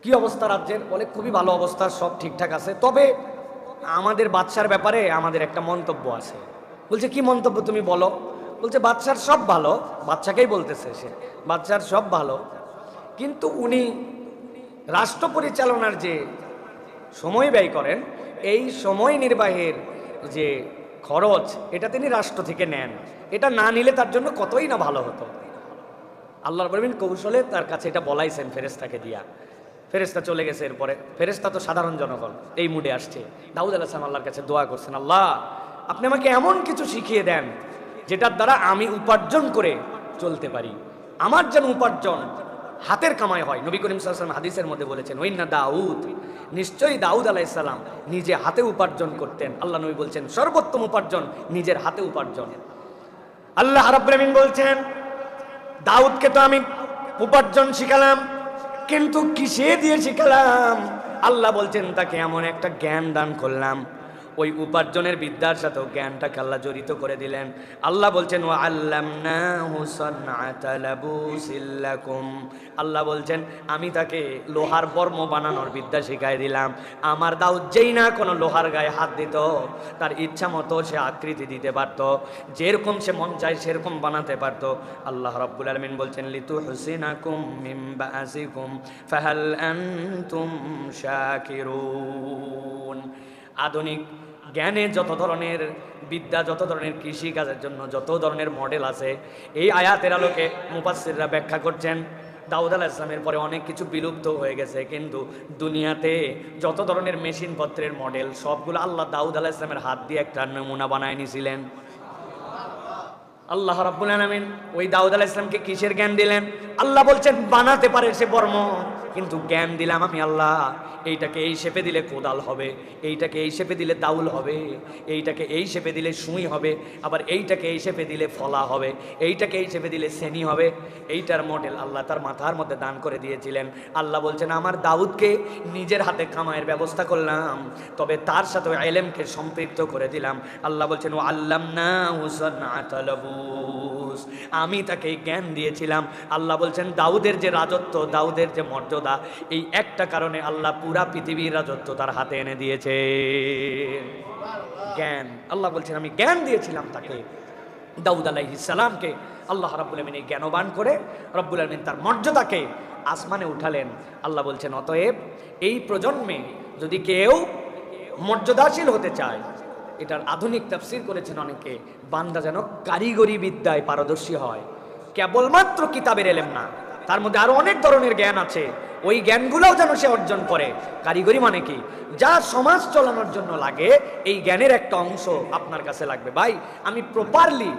কি অবস্থা রাজ্যের? বলে খুবই ভালো অবস্থা, সব ঠিকঠাক আছে, তবে আমাদের বাদশার ব্যাপারে আমাদের একটা মন্তব্য আছে। বলছে কি মন্তব্য তুমি বলো? বলছে বাদশার সব ভালো, বাদশাকেই বলতেছে সে, বাদশার সব ভালো, কিন্তু উনি রাষ্ট্র পরিচালনার যে সময় ব্যয় করেন, এই সময় নির্বাহের যে খরচ এটা তিনি রাষ্ট্র থেকে নেন, এটা না নিলে তার জন্য কতই না ভালো হতো। আল্লাহ রাব্বুল আলামিন কৌশলে তার কাছে এটা বলাইছেন ফেরেশতাকে দিয়া। ফেরেশতা চলে গেছে। এরপরে ফেরেশতা তো সাধারণ জনগণ, এই মুডে আসছে। দাউদ আলাইহিস সালাম আল্লাহর কাছে দোয়া করছেন, আল্লাহ আপনি আমাকে এমন কিছু শিখিয়ে দেন যেটার দ্বারা আমি উপার্জন করে চলতে পারি, আমার যেন উপার্জন হাতের কামাই হয়। নবী করিম সাল্লাল্লাহু আলাইহি ওয়াসাল্লাম হাদিসের মধ্যে বলেছেন ওয়াইন্না দাউদ, নিশ্চয়ই দাউদ আলাইহিস সালাম নিজে হাতে উপার্জন করতেন। আল্লাহ নবী বলছেন সর্বোত্তম উপার্জন নিজের হাতে উপার্জন। আল্লাহ রাব্বুল আলামিন বলছেন দাউদকে তো আমি উপার্জন শিখালাম, কিন্তু কিসে দিয়ে শিখালাম? আল্লাহ বলছেন তাকে এমন একটা জ্ঞান দান করলাম, ওই উপার্জনের বিদ্যার সাথে জ্ঞানটাকে আল্লাহ জড়িত করে দিলেন। আল্লাহ বলছেন ওয়া আল্লামনাহু সানআতা লাবুসিল লাকুম, আল্লাহ বলছেন আমি তাকে লোহার বর্ম বানানোর বিদ্যা শিখাই দিলাম। আমার দাউদ যেই না কোনো লোহার গায়ে হাত দিত, তার ইচ্ছা মতো সে আকৃতি দিতে পারত, যেরকম সে মন চায় সেরকম বানাতে পারত। আল্লাহ রাব্বুল আলামিন বলছেন লিতুহসিনাকুম মিন বাসিকুম ফাহাল আনতুম শাকিরুন। আধুনিক জ্ঞানে যত ধরনের বিদ্যা, যত ধরনের কৃষি কাজের জন্য যত ধরনের মডেল আছে, এই আয়াতের আলোকে মুফাসসিররা ব্যাখ্যা করছেন দাউদ আলাইহিস সালামের পরে অনেক কিছু বিলুপ্ত হয়ে গেছে, কিন্তু দুনিয়াতে যত ধরনের মেশিনপত্রের মডেল সবগুলো আল্লাহ দাউদ আলাইহিস সালামের হাত দিয়ে একটা নমুনা বানায় নিয়েছিলেন। আল্লাহ রাব্বুল আলামিন ওই দাউদ আলাইহিস সালামকে কিসের জ্ঞান দিলেন? আল্লাহ বলছেন বানাতে পারে সে বর্ম, কিন্তু জ্ঞান দিলাম আমি আল্লাহ, এইটাকে এই শেপে দিলে কোদাল হবে, এইটাকে এই শেপে দিলে দাউল হবে, এইটাকে এই শেপে দিলে সুই হবে, আবার এইটাকে এই শেপে দিলে ফলা হবে, এইটাকে এই শেপে দিলে সেনি হবে। এইটার মডেল আল্লাহ তার মাথার মধ্যে দান করে দিয়েছিলেন। আল্লাহ বলছেন আমার দাউদকে নিজের হাতে কামাইয়ের ব্যবস্থা করলাম, তবে তার সাথে ইলমকে সম্পৃক্ত করে দিলাম। আল্লাহ বলছেন ও আল্লামনাহু সানআতা লাবুস, আমি তাকে জ্ঞান দিয়েছিলাম। আল্লাহ বলছেন দাউদের যে রাজত্ব, দাউদের যে মর্যাদা, এই একটা কারণে আল্লাহ পুরা পৃথিবীর রাজত্ব তার হাতে এনে দিয়েছে। জ্ঞান। আল্লাহ বলছেন আমি জ্ঞান দিয়েছিলাম তাকে, দাউদ আলাইহিস সালামকে। আল্লাহ রাব্বুল আমিন এই জ্ঞানবান করে রব্বুল আমিন তার মর্যাদাকে আসমানে উঠালেন। আল্লাহ বলছেন অতএব এই প্রজন্মে যদি কেউ মর্যাদাশীল হতে চায়, এটার আধুনিক তাফসীর করেছেন অনেকে, বান্দা যেন কারিগরি বিদ্যায় পারদর্শী হয়, কেবলমাত্র কিতাবের এলেম না, তার মধ্যে আরো অনেক ধরনের জ্ঞান আছে, ওই জ্ঞানগুলোও যেন সে অর্জন করে। কারিগরি মানে কি? যা সমাজ চালানোর জন্য লাগে, এই জ্ঞানের একটা অংশ আপনার কাছে লাগবে। ভাই আমি প্রপারলি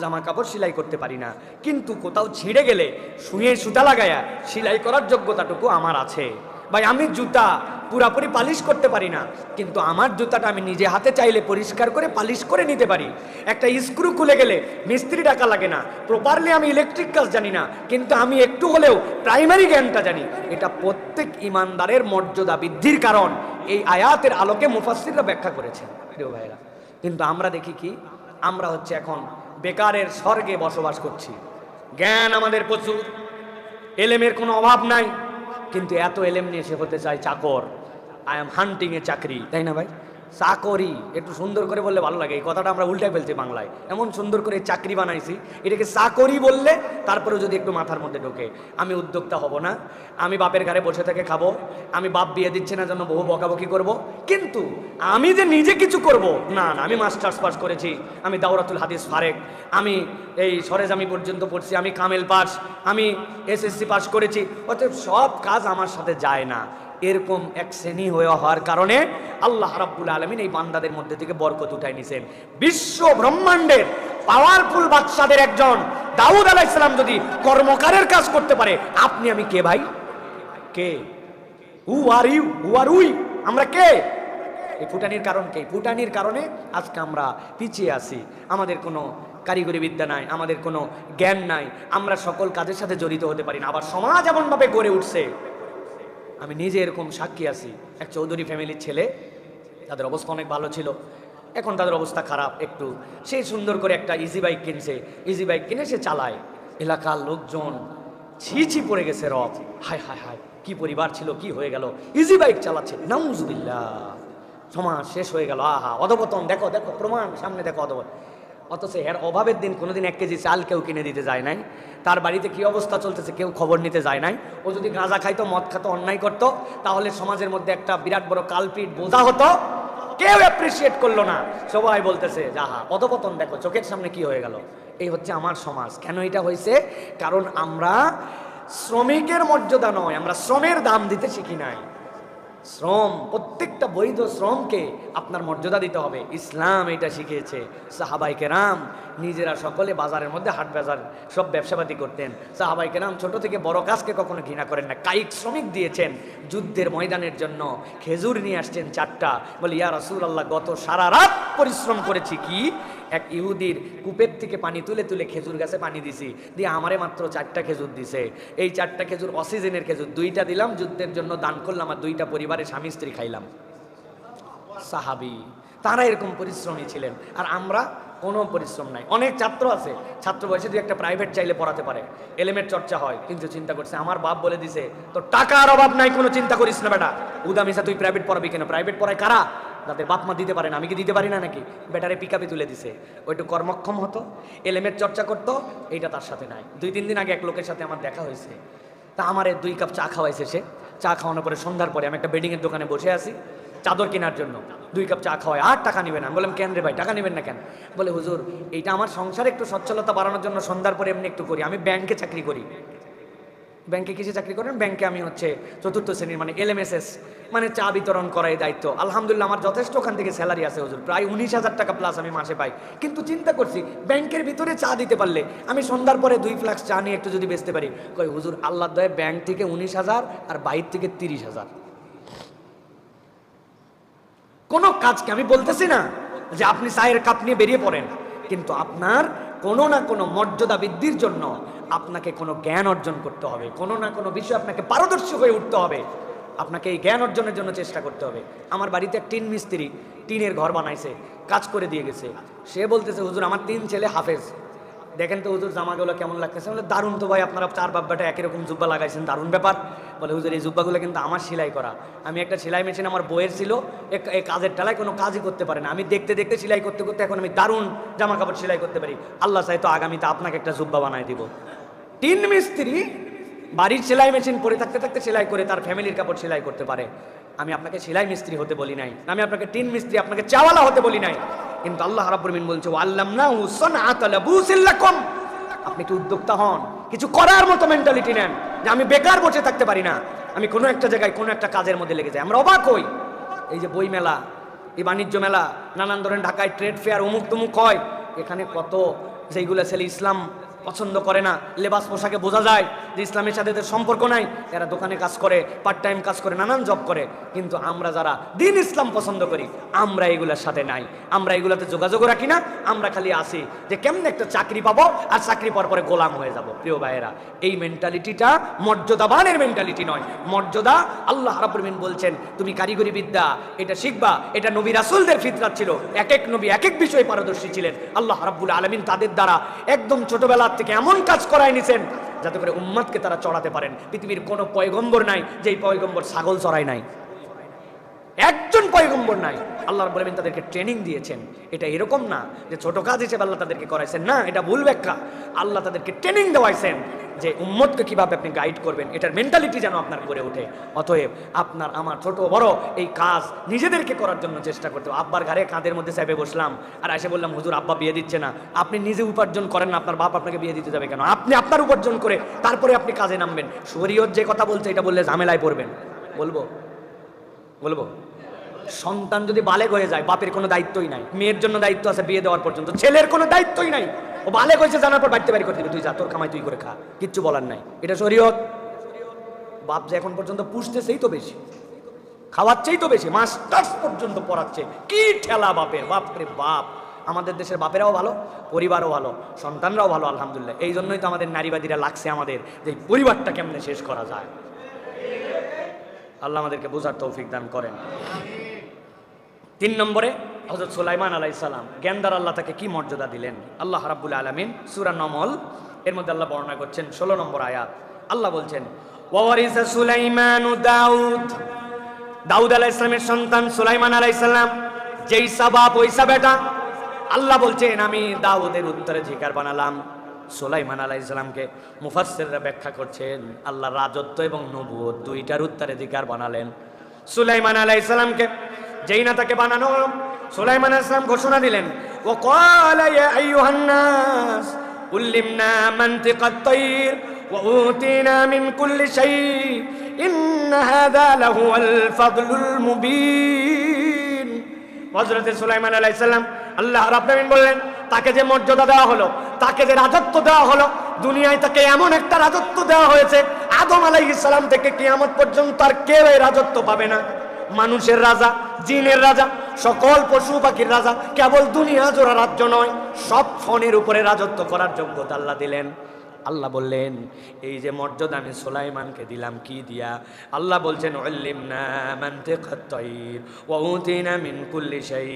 জামা কাপড় সেলাই করতে পারি না, কিন্তু কোথাও ছিঁড়ে গেলে শুয়ে সুতা লাগায়া সেলাই করার যোগ্যতাটুকু আমার আছে। ভাই আমি জুতা পুরাপুরি পালিশ করতে পারি না, কিন্তু আমার জুতাটা আমি নিজে হাতে চাইলে পরিষ্কার করে পালিশ করে নিতে পারি। একটা স্ক্রু খুলে গেলে মিস্ত্রি টাকা লাগে না। প্রপারলি আমি ইলেকট্রিক কাজ জানি না, কিন্তু আমি একটু হলেও প্রাইমারি জ্ঞানটা জানি। এটা প্রত্যেক ইমানদারের মর্যাদা বৃদ্ধির কারণ। এই আয়াতের আলোকে মুফাসসিররা ব্যাখ্যা করেছেন প্রিয় ভাইরা। কিন্তু আমরা দেখি কি, আমরা হচ্ছে এখন বেকারের স্বর্গে বসবাস করছি। জ্ঞান আমাদের প্রচুর, এলেমের কোনো অভাব নাই, কিন্তু এত এলেম নিয়ে সে হতে চায় চাকর। আই এম হান্টিং এ চাকরি, তাই না ভাই? চাকরি একটু সুন্দর করে বললে ভালো লাগে। এই কথাটা আমরা উল্টে ফেলছি বাংলায়, এমন সুন্দর করে চাকরি বানাইছি, এটাকে চাকরি বললে তারপরে যদি একটু মাথার মধ্যে ঢোকে, আমি উদ্যোক্তা হব না, আমি বাপের ঘরে বসে থেকে খাবো, আমি বাপ বিয়ে দিচ্ছে না জন্য বহু বকাবকি করব, কিন্তু আমি যে নিজে কিছু করব না, না, আমি মাস্টার্স পাস করেছি, আমি দাওরাতুল হাদিস ফারেক, আমি এই সরেজামি পর্যন্ত পড়ছি, আমি কামেল পাস, আমি এসএসসি পাস করেছি, অতএব সব কাজ আমার সাথে যায় না। এরকম এক শ্রেণী হওয়ার কারণে আল্লাহ রাব্বুল আলামিন এই বান্দাদের মধ্যে থেকে বরকত উঠাই নিছেন। বিশ্ব ব্রহ্মাণ্ডের পাওয়ারফুল বাদশাদের একজন দাউদ আলাইহিস সালাম যদি কর্মকারের কাজ করতে পারে, আপনি আমি কে ভাই? কে? Who are you, who are we? আমরা কে? এই ফুটানির কারণ কে? ফুটানির কারণে আজকে আমরা পিছিয়ে আছি। আমাদের কোনো কারিগরি বিদ্যা নাই, আমাদের কোনো জ্ঞান নাই, আমরা সকল কাজের সাথে জড়িত হতে পারি না। আবার সমাজ এমনভাবে গড়ে উঠছে, আমি নিজে এরকম সাক্ষী আছি। এক চৌধুরী ফ্যামিলির ছেলে, তাদের অবস্থা অনেক ভালো ছিল, এখন তাদের অবস্থা খারাপ একটু। সেই সুন্দর করে একটা ইজি বাইক কিনছে, ইজি বাইক কিনে সে চালায়। এলাকার লোকজন ছি ছি পড়ে গেছে, রব হায় হায় হায়, কি পরিবার ছিল, কি হয়ে গেল, ইজি বাইক চালাচ্ছে, নাউজুবিল্লাহ, সমাজ শেষ হয়ে গেল। আহা অধপতন, দেখো দেখো প্রমাণ সামনে, দেখো অধপতন। অথচ এর অভাবের দিন কোনোদিন 1 কেজি চাল কেউ কিনে দিতে যায় নাই, তার বাড়িতে কি অবস্থা চলতেছে কেউ খবর নিতে যায় নাই। ও যদি গাঁজা খাইতো, মদ খাতো, অন্যায় করতো, তাহলে সমাজের মধ্যে একটা বিরাট বড় কালপিট বোঝা হতো, কেউ অ্যাপ্রিসিয়েট করলো না। সবাই বলতেছে যাহা অধপতন, দেখো চোখের সামনে কি হয়ে গেল। এই হচ্ছে আমার সমাজ। কেন এটা হয়েছে? কারণ আমরা শ্রমিকের মর্যাদা নয়, আমরা শ্রমের দাম দিতে শিখি নাই। শ্রম, প্রত্যেকটা বৈধ শ্রমকে আপনার মর্যাদা দিতে হবে। ইসলাম এটা শিখিয়েছে। সাহাবায়ে কেরাম নিজেরা সকলে বাজারের মধ্যে হাট বাজার সব ব্যবসাপাতি করতেন। সাহাবায়ে কেরাম ছোট থেকে বড় কাজকে কখনো ঘৃণা করেন না। কায়িক শ্রমিক দিয়েছেন যুদ্ধের ময়দানের জন্য, খেজুর নিয়ে আসছেন 4টা, বলে ইয়া রাসূলুল্লাহ গত সারা রাত পরিশ্রম করেছি। কি এক ইহুদির কূপের থেকে পানি তুলে তুলে খেজুর গাছে পানি দিছি, দিয়ে আমারে মাত্র 4টা খেজুর দিছে। এই 4টা খেজুর অসিজনের খেজুর, 2টা দিলাম যুদ্ধের জন্য দান করলাম, আর 2টা পরিবারের স্বামী স্ত্রী খাইলাম। সাহাবী তারা এরকম পরিশ্রমী ছিলেন, আর আমরা কোনো পরিশ্রম নাই। অনেক ছাত্র আছে, ছাত্র বয়সে যদি একটা প্রাইভেট চাইলে পড়াতে পারে, এলেমের চর্চা হয়, কিন্তু চিন্তা করছে আমার বাপ বলে দিছে তো টাকার অভাব নাই, কোনো চিন্তা করিস না বেটা, উদামিসা তুই প্রাইভেট পড়াবি কেন? প্রাইভেট পড়ায় কারা? যাদের বাপ মা দিতে পারে না, আমি কি দিতে পারি না নাকি? বেটারে পিকআপে তুলে দিছে, ওইটু কর্মক্ষম হতো, এলেমের চর্চা করতো, এইটা তার সাথে নাই। 2-3 দিন আগে এক লোকের সাথে আমার দেখা হয়েছে, তা আমারে 2 কাপ চা খাওয়াইছে সে। চা খাওয়ানোর পরে সন্ধ্যার পরে আমি একটা বেডিংয়ের দোকানে বসে আছি চাদর কেনার জন্য, 2 কাপ চা খাওয়ায়, আর টাকা নেবেন না। আমি বললাম কেন রে ভাই, টাকা নেবেন না কেন? বলে হুজুর এইটা আমার সংসারে একটু সচ্ছলতা বাড়ানোর জন্য সন্ধ্যার পরে এমনি একটু করি, আমি ব্যাংকে চাকরি করি। ব্যাংকে কিসে চাকরি করেন? ব্যাংকে আমি হচ্ছে 4th শ্রেণীর, মানে LMSS, মানে চা বিতরণ করাই দায়িত্ব। আলহামদুলিল্লাহ আমার যথেষ্ট ওখান থেকে স্যালারি আছে হুজুর, প্রায় 19,000 টাকা প্লাস আমি মাসে পাই। কিন্তু চিন্তা করছি ব্যাংকের ভিতরে চা দিতে পারলে আমি সন্ধ্যার পরে 2 ফ্লাক্স চা নিয়ে একটু যদি বেচতে পারি, কই হুজুর আল্লাহর দয়ায় ব্যাংক থেকে 19,000 আর বাইর থেকে 30,000। কোনো কাজকে আমি বলতেছি না যে আপনি চায়ের কাপ নিয়ে বেরিয়ে পড়েন, কিন্তু আপনার কোনো না কোনো মর্যাদা বৃদ্ধির জন্য আপনাকে কোনো জ্ঞান অর্জন করতে হবে, কোনো না কোনো বিষয়ে আপনাকে পারদর্শী হয়ে উঠতে হবে, আপনাকে এই জ্ঞান অর্জনের জন্য চেষ্টা করতে হবে। আমার বাড়িতে এক টিন মিস্ত্রি টিনের ঘর বানাইছে, কাজ করে দিয়ে গেছে। সে বলতেছে হুজুর আমার 3 ছেলে হাফেজ, দেখেন তো হুজুর জামাগুলো কেমন লাগতেছে? বলে দারুণ তো ভাই, আপনারা 4 বাব্বাটা একই রকম জুব্বা লাগাইছেন, দারুণ ব্যাপার। বলে হুজুর এই জুব্বাগুলো কিন্তু আমার সেলাই করা। আমি একটা সেলাই মেশিন আমার বইয়ের ছিল, এই কাজের টালায় কোনো কাজই করতে পারে না। আমি দেখতে দেখতে সেলাই করতে করতে এখন আমি দারুণ জামা কাপড় সেলাই করতে পারি। আল্লাহ চাই তো আগামীতে আপনাকে একটা জুব্বা বানায় দিব। টিন মিস্ত্রি বাড়ির সেলাই মেশিন পরে থাকতে থাকতে সেলাই করে তার ফ্যামিলির কাপড় সেলাই করতে পারে। আমি আপনাকে সেলাই মিস্ত্রি হতে বলি নাই, আমি আপনাকে টিন মিস্ত্রি, আপনাকে চাওয়ালা হতে বলি নাই। কিন্তু আল্লাহ রাব্বুল আলামিন বলছে ওয়াল্লামনাহু সানআতা লাবুসিল লাকুম। আপনি কি উদ্যোক্তা হন, কিছু করার মতো মেন্টালিটি নেন, যে আমি বেকার বসে থাকতে পারি না, আমি কোনো একটা জায়গায় কোনো একটা কাজের মধ্যে লেগে যাই। আমরা অবাক হই, এই যে বই মেলা, এই বাণিজ্য মেলা, নানান ধরনের ঢাকায় ট্রেড ফেয়ার, অমুক তমুক হয়, এখানে কত যেইগুলো ছেলে ইসলাম পছন্দ করে না, লেবাস পোশাকে বোঝা যায় যে ইসলামের সাথে এদের সম্পর্ক নাই, এরা দোকানে কাজ করে, পার্ট টাইম কাজ করে, নানান জব করে। কিন্তু আমরা যারা দিন ইসলাম পছন্দ করি, আমরা এগুলোর সাথে নাই, আমরা এগুলোতে যোগাযোগ রাখি না। আমরা খালি আসি যে কেমনে একটা চাকরি পাবো আর চাকরি পাওয়ার পরে গোলাম হয়ে যাব। প্রিয় ভাইয়েরা, এই মেন্টালিটিটা মর্যাদাবানের মেন্টালিটি নয়। মর্যাদা আল্লাহ রাব্বুল আলামিন বলছেন তুমি কারিগরি বিদ্যা এটা শিখবা, এটা নবী রাসূলদের ফিতরাত ছিল। এক এক নবী এক এক বিষয়ে পারদর্শী ছিলেন। আল্লাহ রাব্বুল আলামিন তাদের দ্বারা একদম ছোটবেলা থেকে এমন কাজ করায় নিছেন যাতে করে উম্মতকে তারা চড়াতে পারেন। পৃথিবীর কোনো পয়গম্বর নাই যেই পয়গম্বর ছাগল চড়ায় নাই, একজন পয়গম্বর নাই। আল্লাহ রাব্বুল আলামিন তাদেরকে ট্রেনিং দিয়েছেন। এটা এরকম না যে ছোট কাজ হিসেবে আল্লাহ তাদেরকে করাইছেন, না, এটা ভুল ব্যাখ্যা। আল্লাহ তাদেরকে ট্রেনিং দেওয়াইছেন যে উম্মতকে কিভাবে আপনি গাইড করবেন, এটার মেন্টালিটি যেন আপনার করে ওঠে। অতএব আপনার আমার ছোট বড় এই কাজ নিজেদেরকে করার জন্য চেষ্টা করতে হবে। আব্বার ঘরে কাঁধের মধ্যে চাপে বসলাম আর এসে বললাম হুজুর আব্বা বিয়ে দিচ্ছে না। আপনি নিজে উপার্জন করেন না, আপনার বাপ আপনাকে বিয়ে দিতে যাবে কেন? আপনি আপনার উপার্জন করে তারপরে আপনি কাজে নামবেন। শরীয়ত যে কথা বলছে এটা বললে ঝামেলায় পড়বেন। বলবো সন্তান যদি বালেগ হয়ে যায়, বাপের কোনো দায়িত্বই নাই। মেয়ের জন্য দায়িত্ব আছে বিয়ে দেওয়ার পর্যন্ত, ছেলের কোনো দায়িত্বই নাই। ও বালেগ হয়েছে জানার পর বাড়িতে বাড়ি করে দিবে, তুই যা, তোর কামাই তুই করে খা, কিচ্ছু বলার নাই। এটা শরীয়ত। বাপ যে এখন পর্যন্ত পুষতেছেই তো বেশি, খাওয়াচ্ছেই তো বেশি, মাস্টার্স পর্যন্ত পড়াচ্ছে। কি ঠেলা বাপের, বাপরে বাপ। আমাদের দেশের বাপেরাও ভালো, পরিবারও ভালো, সন্তানরাও ভালো, আলহামদুলিল্লাহ। এই জন্যই তো আমাদের নারীবাদীরা লাগছে আমাদের যে পরিবারটা কেমনে শেষ করা যায়। আল্লাহ আমাদেরকে বোঝার তৌফিক দান করেন। 3 নম্বরে হযরত সুলাইমান আলাইহিস সালাম, জ্ঞানদার আল্লাহ তাকে কি মর্যাদা দিলেন। আল্লাহ রাব্বুল আলামিন সূরা নমল এর মধ্যে আল্লাহ বর্ণনা করছেন 16 নম্বর আয়াত। আল্লাহ বলছেন ওয়ারিসা সুলাইমানু দাউদ আলাইহিস সালামের সন্তান সুলাইমান আলাইহিস সালাম যেইসা বাপ ওইসা বেটা। আল্লাহ বলছেন আমি দাউদের উত্তরাধিকার বানালাম সুলাইমান আলাইহিস সালামকে। মুফাসসিররা ব্যাখ্যা করছেন আল্লাহ রাজত্ব এবং নবুয়ত দুইটার উত্তরাধিকার বানালেন সুলাইমান আলাইহিস সালামকে। যেই না তাকে বানানো হলো, সুলাইমান আলাইহিস সালাম ঘোষণা দিলেন ওয়া ক্বালা ইয়া আইয়ুহান নাস উল্লিমনা মানতিকাত তায়র ওয়া উতিনা মিন কুল্লি শাই ইন্না হাযা লাহুল ফাদলুল মুবিন। হযরত সুলাইমান আলাইহিস সালাম, আল্লাহ রাব্বুল আলামিন বললেন তাকে যে মর্যাদা দেওয়া হলো, তাকে যে রাজত্ব দেওয়া হলো, দুনিয়ায় তাকে এমন একটা রাজত্ব দেওয়া হয়েছে আদম আলাইহিস সালাম থেকে কিয়ামত পর্যন্ত আর কেউ এই রাজত্ব পাবে না। মানুষের রাজা, জিনের রাজা, সকল পশু পাখির রাজা, কেবল দুনিয়া জোড়া রাজ্য নয়, সব ফনের উপরে রাজত্ব করার যোগ্যতা আল্লাহ দিলেন। আল্লাহ বললেন এই যে মর্যাদা আমি সুলাইমানকে দিলাম কি দিয়া? আল্লাহ বলছেন উল্লিমনা মানতিকাত তায়র ওয়া উতিনা মিন কুল্লি শাই।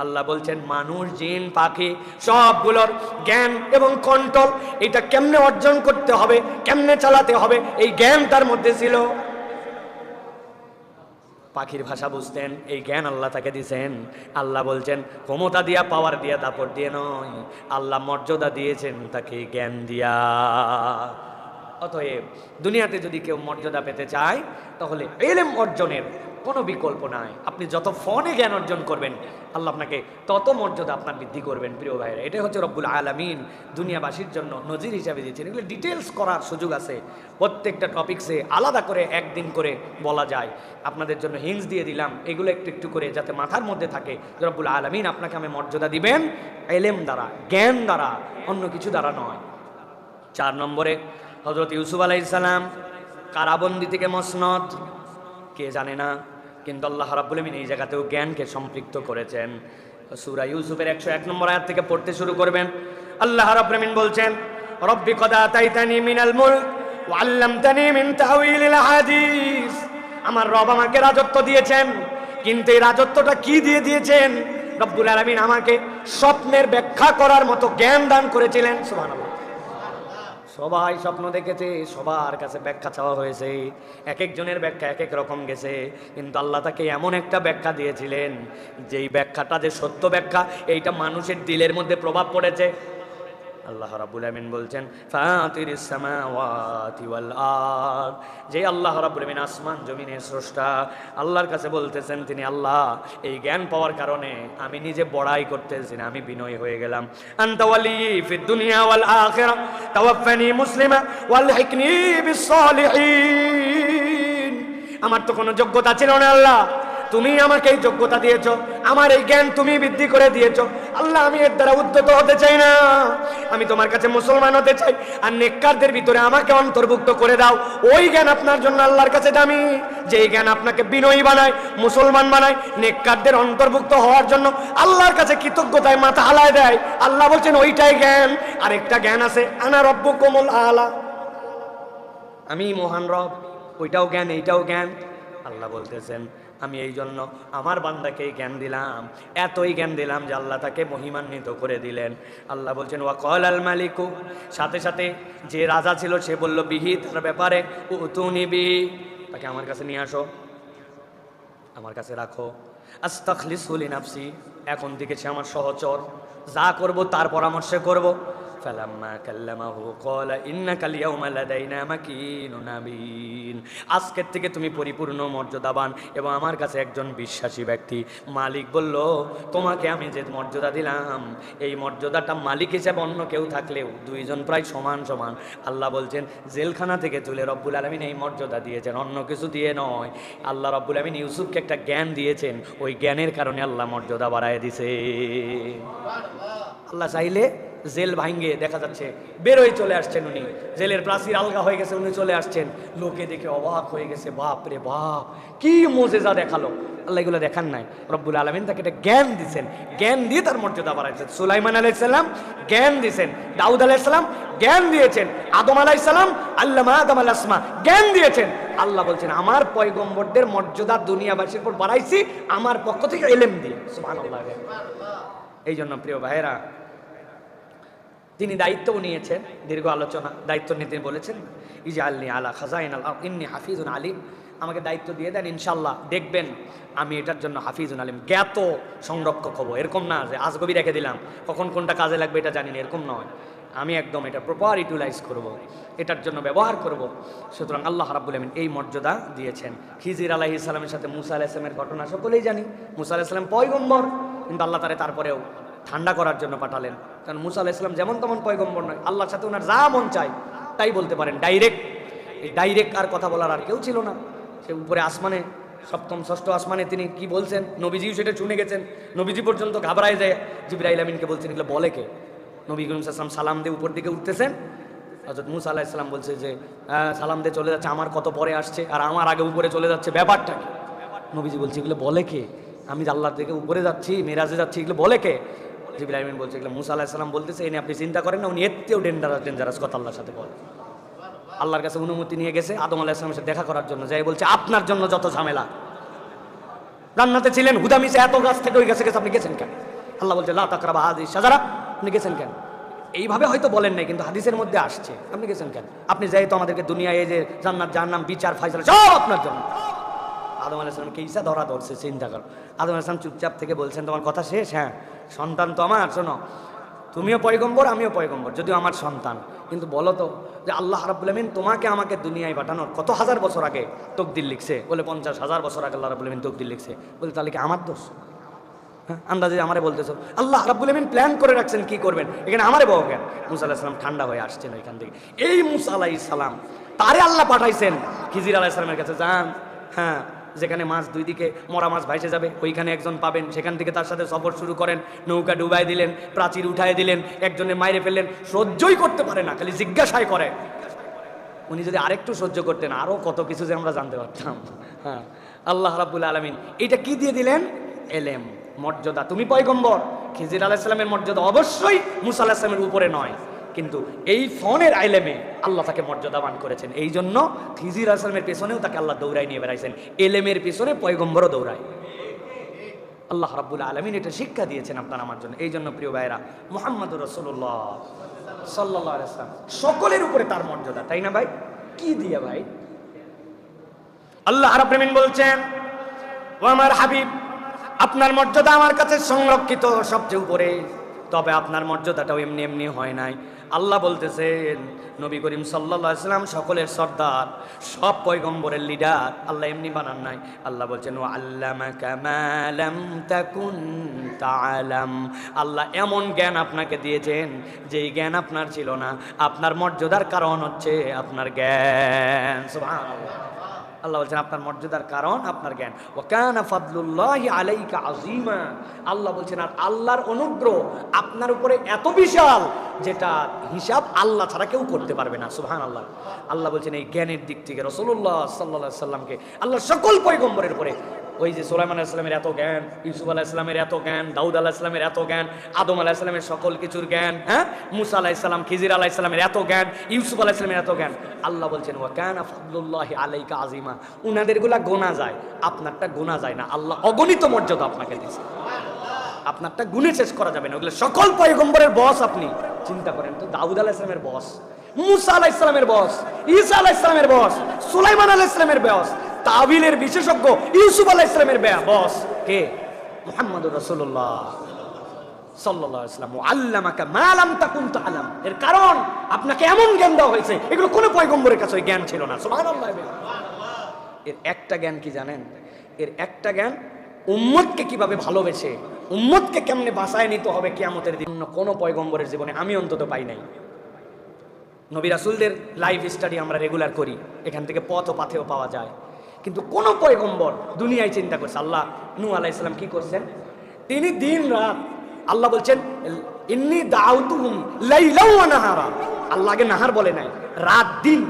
আল্লাহ বলছেন মানুষ, জিন, পাখি সবগুলোর জ্ঞান এবং কন্ট্রোল এটা কেমনে অর্জন করতে হবে, কেমনে চালাতে হবে, এই জ্ঞান তার মধ্যে ছিল। পাখির ভাষা বুঝতেন, এই জ্ঞান আল্লাহ তাকে দিয়েছেন। আল্লাহ বলছেন ক্ষমতা দিয়া, পাওয়ার দিয়া, দাপট দিয়ে নয়, আল্লাহ মর্যাদা দিয়েছেন তাকে জ্ঞান দিয়া। অতএব দুনিয়াতে যদি কেউ মর্যাদা পেতে চায় তাহলে ইলম অর্জনের কোনো বিকল্প নাই। আপনি যত ফোনে জ্ঞান অর্জন করবেন আল্লাহ আপনাকে তত মর্যাদা আপনার বৃদ্ধি করবেন। প্রিয় ভাইরা, এটাই হচ্ছে রব্বুল আলামিন দুনিয়াবাসীর জন্য নজির হিসাবে দিয়েছেন। এগুলো ডিটেলস করার সুযোগ আছে, প্রত্যেকটা টপিকসে আলাদা করে একদিন করে বলা যায়। আপনাদের জন্য হিন্টস দিয়ে দিলাম, এগুলো একটু একটু করে যাতে মাথার মধ্যে থাকে। রব্বুল আলামিন আপনাকে আমি মর্যাদা দিবেন ইলম দ্বারা, জ্ঞান দ্বারা, অন্য কিছু দ্বারা নয়। 4 নম্বরে হযরত ইউসুফ আলাইহিস সালাম কারাবন্দি থেকে মসনদ, কে জানে না, কিন্তু আল্লাহ রাব্বুল আলামিন এই জায়গাতেও জ্ঞানকে সম্পৃক্ত করেছেন। সূরা ইউসুফের 101 নম্বর আয়াত থেকে পড়তে শুরু করবেন। আল্লাহ রাব্বুল আলামিন বলছেন রব্বি কদ আতাইতানি মিনাল মুলক ওয়া আল্লামতানি মিন তাউইলিল হাদিস। আমার রব আমাকে রাজত্ব দিয়েছেন, কিন্তু এই রাজত্বটা কি দিয়ে দিয়েছেন? রব্বুল আলামিন আমাকে স্বপ্নের ব্যাখ্যা করার মতো জ্ঞান দান করেছিলেন। সুবহানাল্লাহ, সবাই স্বপ্ন দেখেছে, সবার কাছে ব্যাখ্যা চাওয়া হয়েছে, এক একজনের ব্যাখ্যা এক এক রকম গেছে, কিন্তু আল্লাহ তাকে এমন একটা ব্যাখ্যা দিয়েছিলেন যেই ব্যাখ্যাটা যে সত্য ব্যাখ্যা, এইটা মানুষের দিলের মধ্যে প্রভাব পড়েছে। আল্লাহ রাব্বুল আমিন বলছেন ফাতিরিস সামাওয়াতি ওয়াল আরদ, যে আল্লাহ রাব্বুল আমিন আসমান জমিনের স্রষ্টা, আল্লাহর কাছে বলতেছেন তিনি আল্লাহ, এই জ্ঞান পাওয়ার কারণে আমি নিজে বড়াই করতেছি না, আমি বিনয়ী হয়ে গেলাম। আনতা ওয়ালি ফিদ দুনিয়া ওয়াল আখিরা তাওয়াফানি মুসলিমা ওয়াল হিকনি বিস সালিহিন। আমার তো কোনো যোগ্যতা ছিল না আল্লাহ, তুমি আমাকে এই যোগ্যতা দিয়েছো, আমার এই জ্ঞান তুমি বৃদ্ধি করে দিয়েছো আল্লাহ, আমি এর দ্বারা উদ্যত হতে চাই না, আমি তোমার কাছে মুসলমান হতে চাই, আর নেককারদের ভিতরে আমাকে অন্তর্ভুক্ত করে দাও। ওই জ্ঞান আপনার জন্য আল্লাহর কাছে দামি, যে জ্ঞান আপনাকে বিনয়ী বানায়, মুসলমান বানায়, নেককারদের অন্তর্ভুক্ত হওয়ার জন্য আল্লাহর কাছে কৃতজ্ঞতায় মাথা হালায় দেয়। আল্লাহ বলছেন ওইটাই জ্ঞান। আরেকটা জ্ঞান আছে, আনা রব্বুকুমুল আলা, আমি মহান রব, ওইটাও জ্ঞান, এইটাও জ্ঞান। আল্লাহ বলতেছেন আমি এই জন্য আমার বান্দাকে জ্ঞান দিলাম, এতই জ্ঞান দিলাম যে আল্লাহ তাকে মহিমান্বিত করে দিলেন। আল্লাহ বলছেন ওয়াকাল আল মালিকু, সাথে সাথে যে রাজা ছিল সে বলল বিহি, তার ব্যাপারে উতুনি বিহি, তাকে আমার কাছে নিয়ে আসো, আমার কাছে রাখো। আস্তাখলিসু লিনাফসি, এখন থেকে সে আমার সহচর, যা করব তার পরামর্শে করব। ফালাম্মা কাল্লামাহু ক্বালা ইন্নাকাল ইয়াউমা লাদাইনা মাকিনুন আমিন, আজকের থেকে তুমি পরিপূর্ণ মর্যাদাবান এবং আমার কাছে একজন বিশ্বাসী ব্যক্তি। মালিক বলল তোমাকে আমি যে মর্যাদা দিলাম, এই মর্যাদাটা মালিক হিসেবে অন্য কেউ থাকলেও দুইজন প্রায় সমান সমান। আল্লাহ বলছেন জেলখানা থেকে তুলে রব্বুল আলামিন এই মর্যাদা দিয়েছেন, অন্য কিছু দিয়ে নয়। আল্লাহ রব্বুল আলামিন ইউসুফকে একটা জ্ঞান দিয়েছেন, ওই জ্ঞানের কারণে আল্লাহ মর্যাদা বাড়ায় দিছে। আল্লাহ চাইলে জেল ভাঙ্গে দেখা যাচ্ছে বেরোয় চলে আসছেন, উনি জেলের প্রাচীর আলগা হয়ে গেছে, উনি চলে আসছেন, লোকে দেখে অবাক হয়ে গেছে, বাপ রে বাপ কি মোজেজা দেখালো। আল্লাহ এগুলো দেখান নাই, রব্বুল আলামিন তাকে একটা জ্ঞান দিয়েছেন, জ্ঞান দিয়ে তার মর্যাদা বাড়াইছেন। সুলাইমান আলাইহিস সালাম জ্ঞান দিয়েছেন, দাউদ আলাইহিস সালাম জ্ঞান দিয়েছেন, আদম আলাইহিস সালাম আল্লামা আদম আল আসমা জ্ঞান দিয়েছেন। আল্লাহ বলছেন আমার পয়গম্বরদের মর্যাদা দুনিয়াবাসীর উপর বাড়াইছি আমার পক্ষ থেকে ইলম দিয়ে। সুবহানাল্লাহ। এই জন্য প্রিয় ভাইয়েরা, তিনি দায়িত্বও নিয়েছেন, দীর্ঘ আলোচনা দায়িত্ব নিতে বলেছেন ইজআলনি আলা খাজাইনাল আরদ ইন্নী হাফিজুন আলিম, আমাকে দায়িত্ব দিয়ে দেন, ইনশাআল্লাহ দেখবেন আমি এটার জন্য হাফিজুন আলিম, জ্ঞাত সংরক্ষক হবো। এরকম না যে আজগবি রেখে দিলাম, কখন কোনটা কাজে লাগবে এটা জানি না, এরকম নয়। আমি একদম এটা প্রপার ইউটিলাইজ করব, এটার জন্য ব্যবহার করব। সুতরাং আল্লাহ রাব্বুল আমিন এই মর্যাদা দিয়েছেন। খিজির আলাইহিস সালামের সাথে মুসা আলাইহিস সালামের ঘটনা সকলেই জানি। মুসা আলাইহিস সালাম পয়গম্বর, কিন্তু আল্লাহ তারপরেও ঠান্ডা করার জন্য পাঠালেন, কারণ মুসা আলাইহিস সালাম যেমন তেমন পয়গম্বর নয়, আল্লাহর সাথে ওনার যা মন চায় তাই বলতে পারেন, ডাইরেক্ট। এই ডাইরেক্ট আর কথা বলার আর কেউ ছিল না। সে উপরে আসমানে, সপ্তম ষষ্ঠ আসমানে তিনি কি বলছেন, নবীজিও সেটা শুনে গেছেন। নবীজি পর্যন্ত ঘাবড়ায় যায়, জিবরাইল আমিনকে বলছেন এগুলো বলে কে? নবী করিম সাল্লাল্লাহু আলাইহি ওয়াসাল্লাম সালাম দিয়ে উপর দিকে উঠতেছেন, হযরত মুসা আলাইহিস সালাম বলছে যে সালাম দিয়ে চলে যাচ্ছে, আমার কত পরে আসছে আর আমার আগে উপরে চলে যাচ্ছে, ব্যাপারটা কি? নবীজি বলছে এগুলো বলে কে? আমি আল্লাহর দিকে উপরে যাচ্ছি, মেরাজে যাচ্ছি, এগুলো বলে কে? জিবরাইল আমিন বলছে এগুলো মুসা আলাইহিস সালাম বলতেছে, এনে আপনি চিন্তা করেন না, উনি এতেও ডেঞ্জারাস কথা আল্লাহর সাথে বলে। আল্লাহর কাছে অনুমতি নিয়ে গেছে আদম আলাইহিস সালামের সাথে দেখা করার জন্য, যাই বলছে আপনার জন্য যত ঝামেলা, জান্নাতে ছিলেন হুদামিসে এত গাছ থেকে ওই গাছে গেছে, আপনি গেছেন কেন? আল্লাহ বলছে লা তাকরাবা হাযিহিশ শাজারা, আপনি গেছেন কেন? এইভাবে হয়তো বলেন নাই, কিন্তু হাদিসের মধ্যে আসছে, আপনি গেছেন কেন? আপনি যাই তো আমাদেরকে দুনিয়ায় এই যে জান্নাত জাহান্নাম বিচার ফায়সালা সব আপনার জন্য। আদম আলাইহিস সালামকে ঈসা ধরা ধরছে, চিন্তা করো। আদম আলাইহিস সালাম চুপচাপ থেকে বলছেন তোমার কথা শেষ? হ্যাঁ, সন্তান তো আমার, শোনো তুমিও পয়গম্বর আমিও পয়গম্বর, যদিও আমার সন্তান, কিন্তু বলো তো যে আল্লাহ রাব্বুল আমিন তোমাকে আমাকে দুনিয়ায় পাঠানোর কত হাজার বছর আগে তকদির লিখছে? বলে 50,000 বছর আগে আল্লাহ রাব্বুল আমিন তকদির লিখছে। বলে তাহলে কি আমার দোষ? হ্যাঁ, আন্দাজে আমারে বলতেছো আল্লাহ রাব্বুল আমিন প্ল্যান করে রাখছেন কি করবেন, এখানে আমারে বউ কেন? মুসা আলাইহিস সালাম ঠান্ডা হয়ে আসছেন ওইখান থেকে। এই মুসা আলাইহিস সালাম তারে আল্লাহ পাঠাইছেন খিজির আলাইহিস সালামের কাছে, যান, হ্যাঁ যেখানে মাছ দুই দিকে মরা মাছ ভাইসে যাবে ওইখানে একজন পাবেন, সেখান থেকে তার সাথে সফর শুরু করেন। নৌকা ডুবাই দিলেন, প্রাচীর উঠাই দিলেন, একজনের মাইরে ফেললেন, সহ্যই করতে পারে না, খালি জিজ্ঞাসাই করে। উনি যদি আরেকটু সহ্য করতেন আরো কত কিছু যে আমরা জানতে পারতাম। হ্যাঁ, আল্লাহ রাব্বুল আলামিন এটা কি দিয়ে দিলেন? এলেম, মর্যাদা। তুমি পয়গম্বর, খিজির আলাইহিস সালামের মর্যাদা অবশ্যই মুসা আলাইহিস সালামের উপরে নয়, কিন্তু এই ফোনের আইলেমে আল্লাহ তাকে মর্যাদাবান করেছেন। এই জন্য খিজির আলাইহিস সালামের পেছনেও তাকে আল্লাহ দৌড়াই নিয়ে বেড়াইছেন, এলেমের পেছনে পয়গম্বরও দৌড়ায়। আল্লাহ রাব্বুল আলামিন এটা শিক্ষা দিয়েছেন আপনার আমার জন্য। এই জন্য প্রিয় ভাইরা, মুহাম্মদুর রাসূলুল্লাহ সাল্লাল্লাহু আলাইহি ওয়াসাল্লাম সকলের উপরে তার মর্যাদা, তাই না ভাই? কি দিয়ে ভাই? আল্লাহ রাব্বুল আলামিন বলছেন, ও আমার হাবিব, আপনার মর্যাদা আমার কাছে সংরক্ষিত সবচেয়ে উপরে, তবে আপনার মর্যাদাটাও এমনি এমনি হয় নাই। আল্লাহ বলতেছেন, নবী করিম সাল্লাল্লাহু আলাইহি ওয়াসাল্লাম সকলের সর্দার, সব পয়গম্বরের লিডার, আল্লাহ এমনি বানান নাই। আল্লাহ বলছেন, ওয়া আল্লামাকা মা লাম তাকুন তাআলাম, আল্লাহ এমন জ্ঞান আপনাকে দিয়েছেন যেই জ্ঞান আপনার ছিল না। আপনার মর্যাদার কারণ হচ্ছে আপনার জ্ঞান। সুবহানাল্লাহ। আল্লাহ বলছেন আপনার মর্যাদার কারণ আপনার জ্ঞান। ওয়া কানা ফাদলুল্লাহি আলাইকা আযীমা, আল্লাহ বলছেন আর আল্লাহর অনুগ্রহ আপনার উপরে এত বিশাল যেটা হিসাব আল্লাহ ছাড়া কেউ করতে পারবে না। সুবহানাল্লাহ। আল্লাহ বলছেন এই জ্ঞানের দিক থেকে রাসূলুল্লাহ সাল্লাল্লাহু আলাইহি সাল্লামকে আল্লাহ সকল পয়গম্বরের উপরে, ওই যে সুলাইমান আলাইহিস সালামের এত জ্ঞান, ইউসুফ আলাইহিস সালামের এত জ্ঞান, দাউদ আলাইহিস সালামের এত জ্ঞান, আদম আলাইহিস সালামের সকল কিছুর জ্ঞান, মুসা আলাইহিস সালাম, খিজির আলাইহিস সালামের এত জ্ঞান, ইউসুফ আলাইহিস সালামের এত জ্ঞান। আল্লাহ বলছেন ওয়া কানা ফাদলুল্লাহি আলাইকা আযীমা, উনাদেরগুলা গোনা যায়, আপনারটা গোনা যায় না। আল্লাহ অগণিত মর্যাদা আপনাকে দিয়েছে, আপনারটা গুণে শেষ করা যাবে না। ওগুলো সকল পয়গম্বরের বস। আপনি চিন্তা করেন তো, দাউদ আলাইহিস সালামের বস, মুসা আলাইহিস সালামের বস, ঈসা আলাইহিস সালামের বস, সুলাইমান আলাইহিস সালামের বস, তাবিলের বিশেষজ্ঞ ইউসুফ আলাইহিস সালামের বস কে? মুহাম্মদুর রাসূলুল্লাহ সাল্লাল্লাহু আলাইহি ওয়াসাল্লাম। আল্লামাকা মা লাম তাকুন তাআলাম, এর কারণ আপনাকে এমন জ্ঞান দেওয়া হয়েছে এগুলো কোনো পয়গম্বরের কাছে জ্ঞান ছিল না। সুবহানাল্লাহ। এর একটা জ্ঞান কি জানেন? এর একটা জ্ঞান উম্মতকে কিভাবে ভালোবেসে, উম্মতকে কেমনে বাঁচায় নিতে হবে কিয়ামতের দিন, কোনো পয়গম্বরের জীবনে আমি অন্তত পাই নাই। নবী রাসূলদের লাইফ স্টাডি আমরা রেগুলার করি, এখান থেকে পথ ও পাথেও পাওয়া যায়, কিন্তু কোন পয়গম্বর দুনিয়ায় চিন্তা করছে। আল্লাহ নূহ আলাইহিস সালাম কি করছেন? তিনি দিন রাত, আল্লাহ বলছেন ইন্নী দাউতুহুম লাইলাও ওয়া নাহারা, আল্লাহ আগে নাহার বলে নাই, রাত দিন,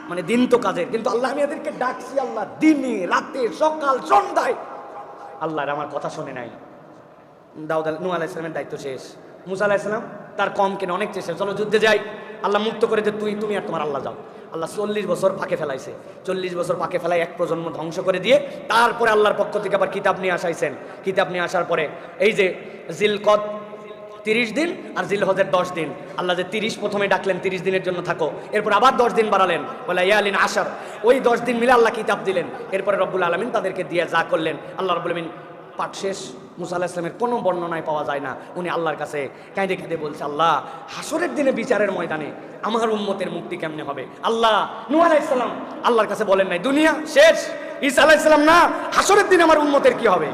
মানে দিন তো কাজের, কিন্তু আল্লাহ আমি এদেরকে ডাকছি আল্লাহ দিনে রাতে সকাল সন্ধ্যায়, আল্লাহর আমার কথা শুনে নাই। নূহ আলাইহিস সালামের দায়িত্ব শেষ, মুসা আলাইহিস সালাম তার কম কেন অনেক চেষ্টা, চলো যুদ্ধে যাই, আল্লাহ মুক্ত করে যে তুমি আর তোমার আল্লাহ যাও। আল্লাহ 40 বছর ফাঁকে ফেলাইছে, 40 বছর ফাঁকে ফেলাই এক প্রজন্ম ধ্বংস করে দিয়ে তারপরে আল্লাহর পক্ষ থেকে আবার কিতাব নিয়ে আসাইছেন। কিতাব নিয়ে আসার পরে এই যে জিলকদ 30 দিন আর জিলহজের 10 দিন, আল্লাহ যে 30 প্রথমে ডাকলেন 30 দিনের জন্য থাকো, এরপর আবার 10 দিন বাড়ালেন, বলে ইয়ালিন আশার, ওই 10 দিন মিলে আল্লাহ কিতাব দিলেন। এরপরে রব্বুল আলামিন তাদেরকে দিয়ে যা করলেন, আল্লাহ রব্বুল আলামিন পাঠ শেষ। মুসা আলাইহিস সালামের কোনো বর্ণনায় পাওয়া যায় না উনি আল্লাহর কাছে কাঁদে কাঁদে বলছে, আল্লাহ হাসরের দিনে বিচারের ময়দানে আমার উম্মতের মুক্তি কেমনে হবে? আল্লাহ নূহ আলাইহিস সালাম আল্লাহর কাছে বলেন নাই দুনিয়া শেষ, ঈসা আলাইহিস সালাম না, হাসরের দিনে আমার উম্মতের কি হবে?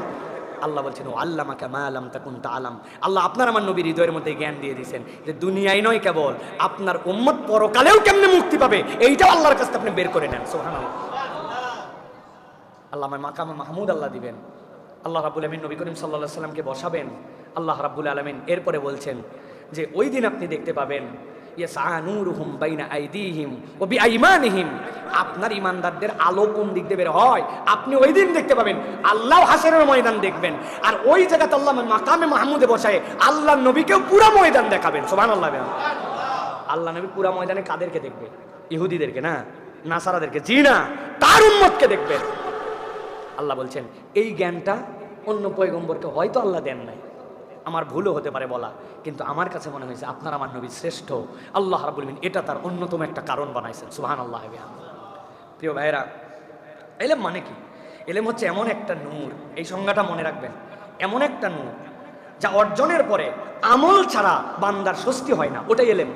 আল্লাহ বলছেন ও আল্লামাকা মা লাম তাকুন তাআলাম, আল্লাহ আপনার আমার নবীর হৃদয়ের মধ্যে জ্ঞান দিয়ে দিয়েছেন যে দুনিয়ায় নয় কেবল আপনার উম্মত পরকালেও কেমনে মুক্তি পাবে, এইটাও আল্লাহর কাছে আপনি বের করে নেন। সুবহানাল্লাহ। আল্লাহ আমায় মাকামে মাহমুদ আল্লাহ দিবেন। আল্লাহ রাব্বুল আলামিন নবী করিম সাল্লাল্লাহু আলাইহি সাল্লামকে বসাবেন। আল্লাহ রাব্বুল আলামিন এরপরে বলছেন যে ওই দিন আপনি দেখতে পাবেন ইয়াসআ নূরুহুম বাইনা আইদিহিম ওয়া বিআইমানিহিম, আপনার ইমানদারদের আলো কোন দিক দিয়ে বের হয় আপনি ওই দিন দেখতে পাবেন। আল্লাহ হাসরের ময়দান দেখবেন, আর ওই জায়গাতে আল্লাহ মাকামে মাহমুদে বসায় আল্লাহ নবীকেও পুরো ময়দান দেখাবেন। সুবহানাল্লাহ। আল্লাহ নবী পুরো ময়দানে কাদেরকে দেখবে? ইহুদিদেরকে না, নাসারাদেরকে? জি না, তার উম্মতকে দেখবেন। আল্লাহ বলছেন এই জ্ঞানটা অন্য পয়গম্বরকে হয়তো আল্লাহ দেন নাই, আমার ভুলও হতে পারে বলা, কিন্তু আমার কাছে মনে হয়েছে আপনার আমার নবী শ্রেষ্ঠ। আল্লাহ রাব্বুল আলামিন এটা তার অন্যতম একটা কারণ বানাইছেন। সুবহানাল্লাহ। প্রিয় ভাইরা, এলেম মানে কি? এলেম হচ্ছে এমন একটা নূর, এই সংজ্ঞাটা মনে রাখবেন, এমন একটা নূর যা অর্জনের পরে আমল ছাড়া বান্দার স্বস্তি হয় না, ওটাই এলেম।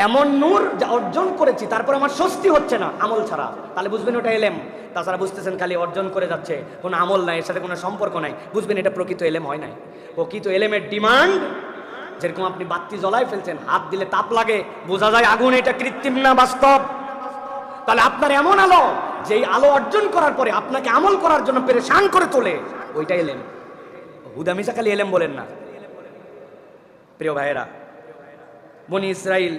এমন নূর যা অর্জন করেছি তারপর আমার স্বস্তি হচ্ছে না আমল ছাড়া, তাহলে বুঝবেন ওটা এলেম। তাছাড়া বুঝতেছেন খালি অর্জন করে যাচ্ছে, কোনো আমল নাই, এর সাথে কোনো সম্পর্ক নাই, বুঝবেন এটা প্রকৃত এলেম হয় নাই। প্রকৃত এলেমের ডিমান্ড, যেরকম আপনি বাতি জ্বলাই ফেলছেন, হাত দিলে তাপ লাগে, বোঝা যায় আগুন, এটা কৃত্রিম না বাস্তব। তাহলে আপনার এমন আলো, যেই আলো অর্জন করার পরে আপনাকে আমল করার জন্য পেরেশান করে তোলে, ওইটা এলেম। হুদামিসা খালি এলেম বলেন না। প্রিয় ভাইয়েরা, বনি ইসরাইল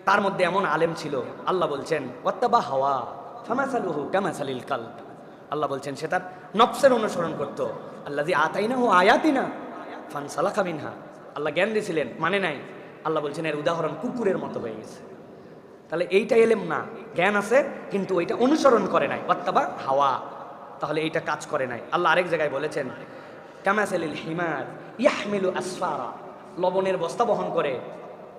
তার মধ্যে এমন আলেম ছিল, আল্লাহ বলছেন ওয়াত্তাবা হাওয়া ফামাসালুহু কামাসালিল কালব, আল্লাহ বলছেন সে তার নফসের অনুসরণ করত। আল্লাযী আতাইনাহু আয়াতিনা ফানসালাখা মিনহা, আল্লাহ জ্ঞান দিয়েছিলেন মানে নাই, আল্লাহ বলছেন এর উদাহরণ কুকুরের মতো হয়ে গেছে। তাহলে এইটা এলেম না, জ্ঞান আছে কিন্তু ওইটা অনুসরণ করে নাই। ওয়াত্তাবা হাওয়া, তাহলে এইটা কাজ করে নাই। আল্লাহ আরেক জায়গায় বলেছেন কামাসালিল হিমার ইয়াহমিলু আসফারা, লবণের বস্তা বহন করে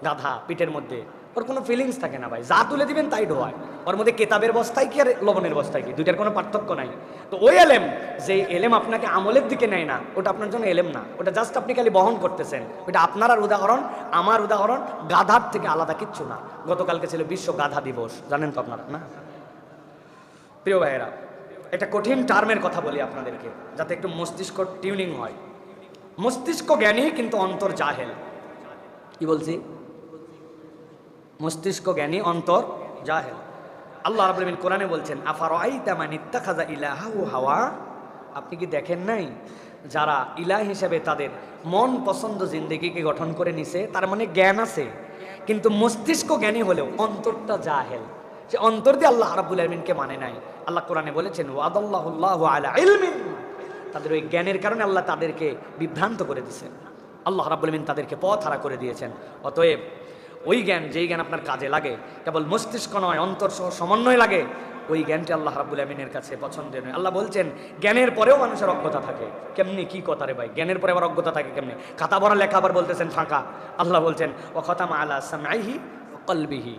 গাধা পিঠের মধ্যে, ওর কোনো ফিলিংস থাকে না ভাই, যা তুলে দিবেন তাই ঢোয়ায়। ওর মধ্যে কেতাবের বস্তায় কি আর লবণের বস্তায় কি, দুইটার কোনো পার্থক্য নাই। তো ওই এলেম, যে এলেম আপনাকে আমলের দিকে নেয় না, ওটা আপনার জন্য এলেম না, ওটা জাস্ট আপনি খালি বহন করতেছেন। ওটা আপনার আর উদাহরণ, আমার উদাহরণ গাধার থেকে আলাদা কিচ্ছু না। গতকালকে ছিল বিশ্ব গাধা দিবস, জানেন তো আপনারা না? প্রিয় ভাইয়েরা, একটা কঠিন টার্মের কথা বলি আপনাদেরকে, যাতে একটু মস্তিষ্ক টিউনিং হয়। মস্তিষ্ক জ্ঞানী কিন্তু অন্তর জাহেল। কি বলছি? মস্তিষ্ক জ্ঞানী, অন্তর জাহেল। আল্লাহ রাব্বুল আলামিন কোরআনে বলছেন আফারাআইতা মান ইত্তাখাযা ইলাহাহু হাওয়া, আপনি কি দেখেন নাই যারা ইলাহ হিসেবে তাদের মন পছন্দ জিন্দেগিকে গঠন করে নিছে? তার মানে জ্ঞান আছে, কিন্তু মস্তিষ্ক জ্ঞানী হলেও অন্তরটা জাহেল। সে অন্তর দিয়ে আল্লাহ রাব্বুল আলামিনকে মানে নাই। আল্লাহ কোরআনে বলেছেন ওয়াদাল্লাহুল্লাহু আলা ইলমিন, তাদের ওই জ্ঞানের কারণে আল্লাহ তাদেরকে বিভ্রান্ত করে দিয়েছেন। আল্লাহ রাব্বুল আলামিন তাদেরকে পথহারা করে দিয়েছেন। অতএব ওই জ্ঞান, যেই জ্ঞান আপনার কাজে লাগে, কেবল মস্তিষ্ক নয় অন্তর সহ সমন্বয় লাগে, ওই জ্ঞানটি আল্লাহ রাব্বুল আমিনের কাছে পছন্দের নয়। আল্লাহ বলছেন জ্ঞানের পরেও মানুষের অজ্ঞতা থাকে। কেমনি? কি কথা রে ভাই, জ্ঞানের পরে আবার অজ্ঞতা থাকে কেমনি? খাতা ভরা লেখা আবার বলতেছেন ফাঁকা। আল্লাহ বলছেন ও খতামা আলা সামঈহি ওয়া কলবিহি,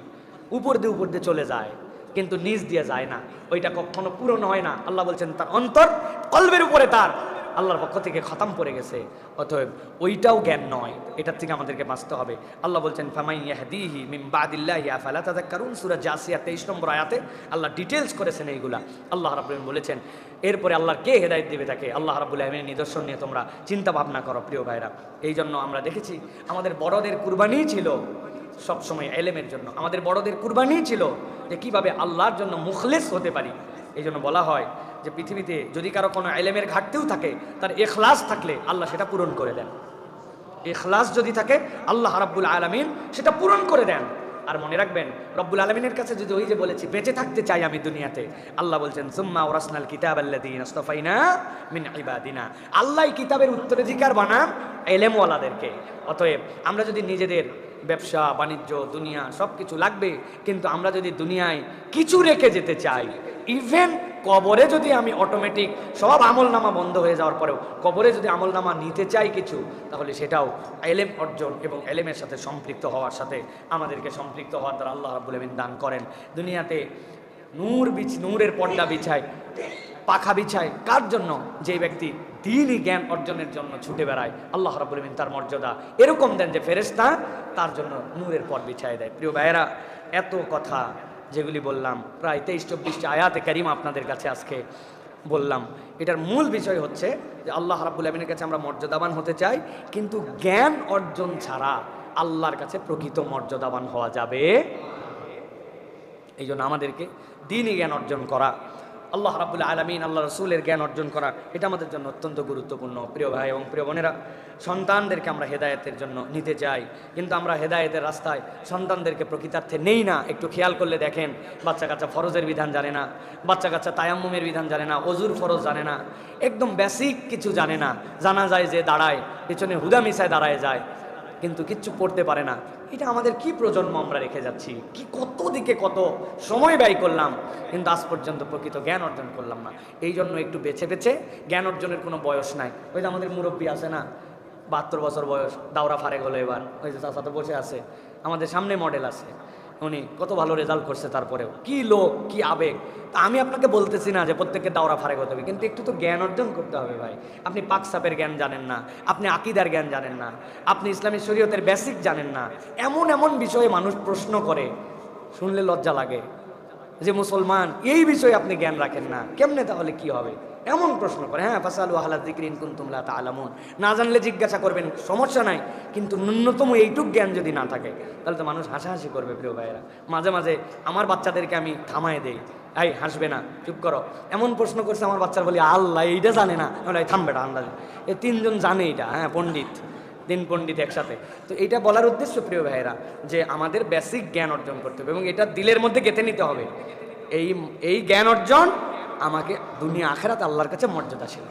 উপর দিয়ে চলে যায় কিন্তু নিজ দিয়ে যায় না, ওইটা কখনো পূরণ হয় না। আল্লাহ বলছেন তার অন্তর কলবের উপরে তার আল্লাহর পক্ষ থেকে খতম পড়ে গেছে। অতএব ওইটাও জ্ঞান নয়, এটার থেকে আমাদেরকে বাঁচতে হবে। আল্লাহ বলছেন ফামাই ইয়াহদিহি মিন বাদিল্লাহি আফালা তাযাক্কারুন, সূরা জাসিয়া 23 নম্বর আয়াতে আল্লাহ ডিটেইলস করেছেন এইগুলা। আল্লাহ রাব্বুল আলামিন বলেছেন এরপরে আল্লাহর কে হেদায়েত দিবে তাকে? আল্লাহ রাব্বুল আলামিনের নিদর্শন নিয়ে তোমরা চিন্তা ভাবনা করো প্রিয় ভাইরা। এই জন্য আমরা দেখেছি আমাদের বড়দের কুরবানি ছিল সবসময় এলেমের জন্য, আমাদের বড়দের কুরবানি ছিল যে কিভাবে আল্লাহর জন্য মুখলেস হতে পারি। এই জন্য বলা হয় যে পৃথিবীতে যদি কারো কোনো এলেমের ঘাটতিও থাকে, তার ইখলাস থাকলে আল্লাহ সেটা পূরণ করে দেন। ইখলাস যদি থাকে আল্লাহ রাব্বুল আলামিন সেটা পূরণ করে দেন। আর মনে রাখবেন রব্বুল আলামিনের কাছে যদি ওই যে বলেছি বেঁচে থাকতে চাই আমি দুনিয়াতে, আল্লাহ বলছেন সুম্মা ওরাসনাল কিতাবাল্লাযীনা ইসতাফাইনা মিন ইবাদিনা, আল্লাহ কিতাবের উত্তরাধিকার বানান এলেমওয়ালাদেরকে। অতএব আমরা যদি নিজেদের ব্যবসা বাণিজ্য দুনিয়া সব কিছু লাগবে, কিন্তু আমরা যদি দুনিয়ায় কিছু রেখে যেতে চাই, ইভেন কবরে যদি আমি অটোমেটিক সব আমলনামা বন্ধ হয়ে যাওয়ার পরেও কবরে যদি আমলনামা নিতে চাই কিছু, তাহলে সেটাও এলেম অর্জন এবং এলেমের সাথে সম্পৃক্ত হওয়ার সাথে আমাদেরকে সম্পৃক্ত হওয়ার দ্বারা আল্লাহ রাব্বুল আলামিন দান করেন। দুনিয়াতে নূরের পর্দা বিছায়, পাখা বিছায় কার জন্য? যে ব্যক্তি দ্বীনি জ্ঞান অর্জনের জন্য ছুটে বেড়ায়, আল্লাহ রাব্বুল আলামিন তার মর্যাদা এরকম দেন যে ফেরেশতা তার জন্য নূরের পথ বিছায় দেয়। প্রিয় ভাইয়েরা, এত কথা যেগুলি বললাম, প্রায় 23-24টি আয়াতে কারিমা আপনাদের কাছে আজকে বললাম, এটার মূল বিষয় হচ্ছে যে আল্লাহ রাব্বুল আলামিনের কাছে আমরা মর্যাদাবান হতে চাই, কিন্তু জ্ঞান অর্জন ছাড়া আল্লাহর কাছে প্রকৃত মর্যাদাবান হওয়া যাবে। এই জন্য আমাদেরকে দ্বীনি জ্ঞান অর্জন করা, আল্লাহ রাব্বুল আলামিন আল্লাহ রাসূলের জ্ঞান অর্জন করা, এটা আমাদের জন্য অত্যন্ত গুরুত্বপূর্ণ। প্রিয় ভাই এবং প্রিয় বোনেরা, সন্তানদেরকে আমরা হেদায়েতের জন্য নিতে চাই, কিন্তু আমরা হেদায়েতের রাস্তায় সন্তানদেরকে প্রকৃতার্থে নেই না। একটু খেয়াল করলে দেখেন, বাচ্চা কাচ্চা ফরজের বিধান জানে না, বাচ্চা কাচ্চা তায়াম্মুমের বিধান জানে না, অজুর ফরজ জানে না, একদম বেসিক কিছু জানে না। জানা যায় যে দাঁড়ায় পেছনে হুদা মিশায় দাঁড়ায় যায়, কিন্তু কিচ্ছু পড়তে পারে না। এটা আমাদের কি প্রজন্ম আমরা রেখে যাচ্ছি? কি কত দিকে কত সময় ব্যয় করলাম, কিন্তু আজ পর্যন্ত প্রকৃত জ্ঞান অর্জন করলাম না। এই জন্য একটু বেছে বেছে, জ্ঞান অর্জনের কোনো বয়স নাই। ওই যে আমাদের মুরব্বী আছে না, 72 বছর বয়স, দাওরা ফারেক হলো এবার, ওই যে চাচা তো বসে আছে, আমাদের সামনে মডেল আছে, উনি কত ভালো রেজাল্ট করছে, তারপরেও কি লোক, কি আবেগ। তা আমি আপনাকে বলতেছি না যে প্রত্যেককে দাওরা ফারেক হতে হবে, কিন্তু একটু তো জ্ঞান অর্জন করতে হবে ভাই। আপনি পাকসাপের জ্ঞান জানেন না, আপনি আকিদার জ্ঞান জানেন না, আপনি ইসলামী শরীয়তের বেসিক জানেন না। এমন এমন বিষয়ে মানুষ প্রশ্ন করে, শুনলে লজ্জা লাগে যে মুসলমান এই বিষয়ে আপনি জ্ঞান রাখেন না, কেমনে তাহলে কি হবে? এমন প্রশ্ন করে। হ্যাঁ, ফাসালু আহলা যিকরি ইন কুনতুম লা তা'লামুন, না জানলে জিজ্ঞাসা করবেন, সমস্যা নাই, কিন্তু ন্যূনতম এইটুক জ্ঞান যদি না থাকে তাহলে তো মানুষ হাসাহাসি করবে। প্রিয় ভাইয়েরা, মাঝে মাঝে আমার বাচ্চাদেরকে আমি থামায় দেই, এই হাসবে না, চুপ করো। এমন প্রশ্ন করছে আমার বাচ্চারা, বলি আল্লাহ এইটা জানে না, থামবে না, আন্দাজ এই 3 জন জানে এটা, হ্যাঁ পণ্ডিত, 3 পণ্ডিত একসাথে। তো এটা বলার উদ্দেশ্য প্রিয় ভাইয়েরা যে আমাদের বেসিক জ্ঞান অর্জন করতে হবে এবং এটা দিলের মধ্যে গেঁথে নিতে হবে। এই জ্ঞান অর্জন আমাকে দুনিয়া আখেরাতে আল্লাহর কাছে মর্যাদাশীল।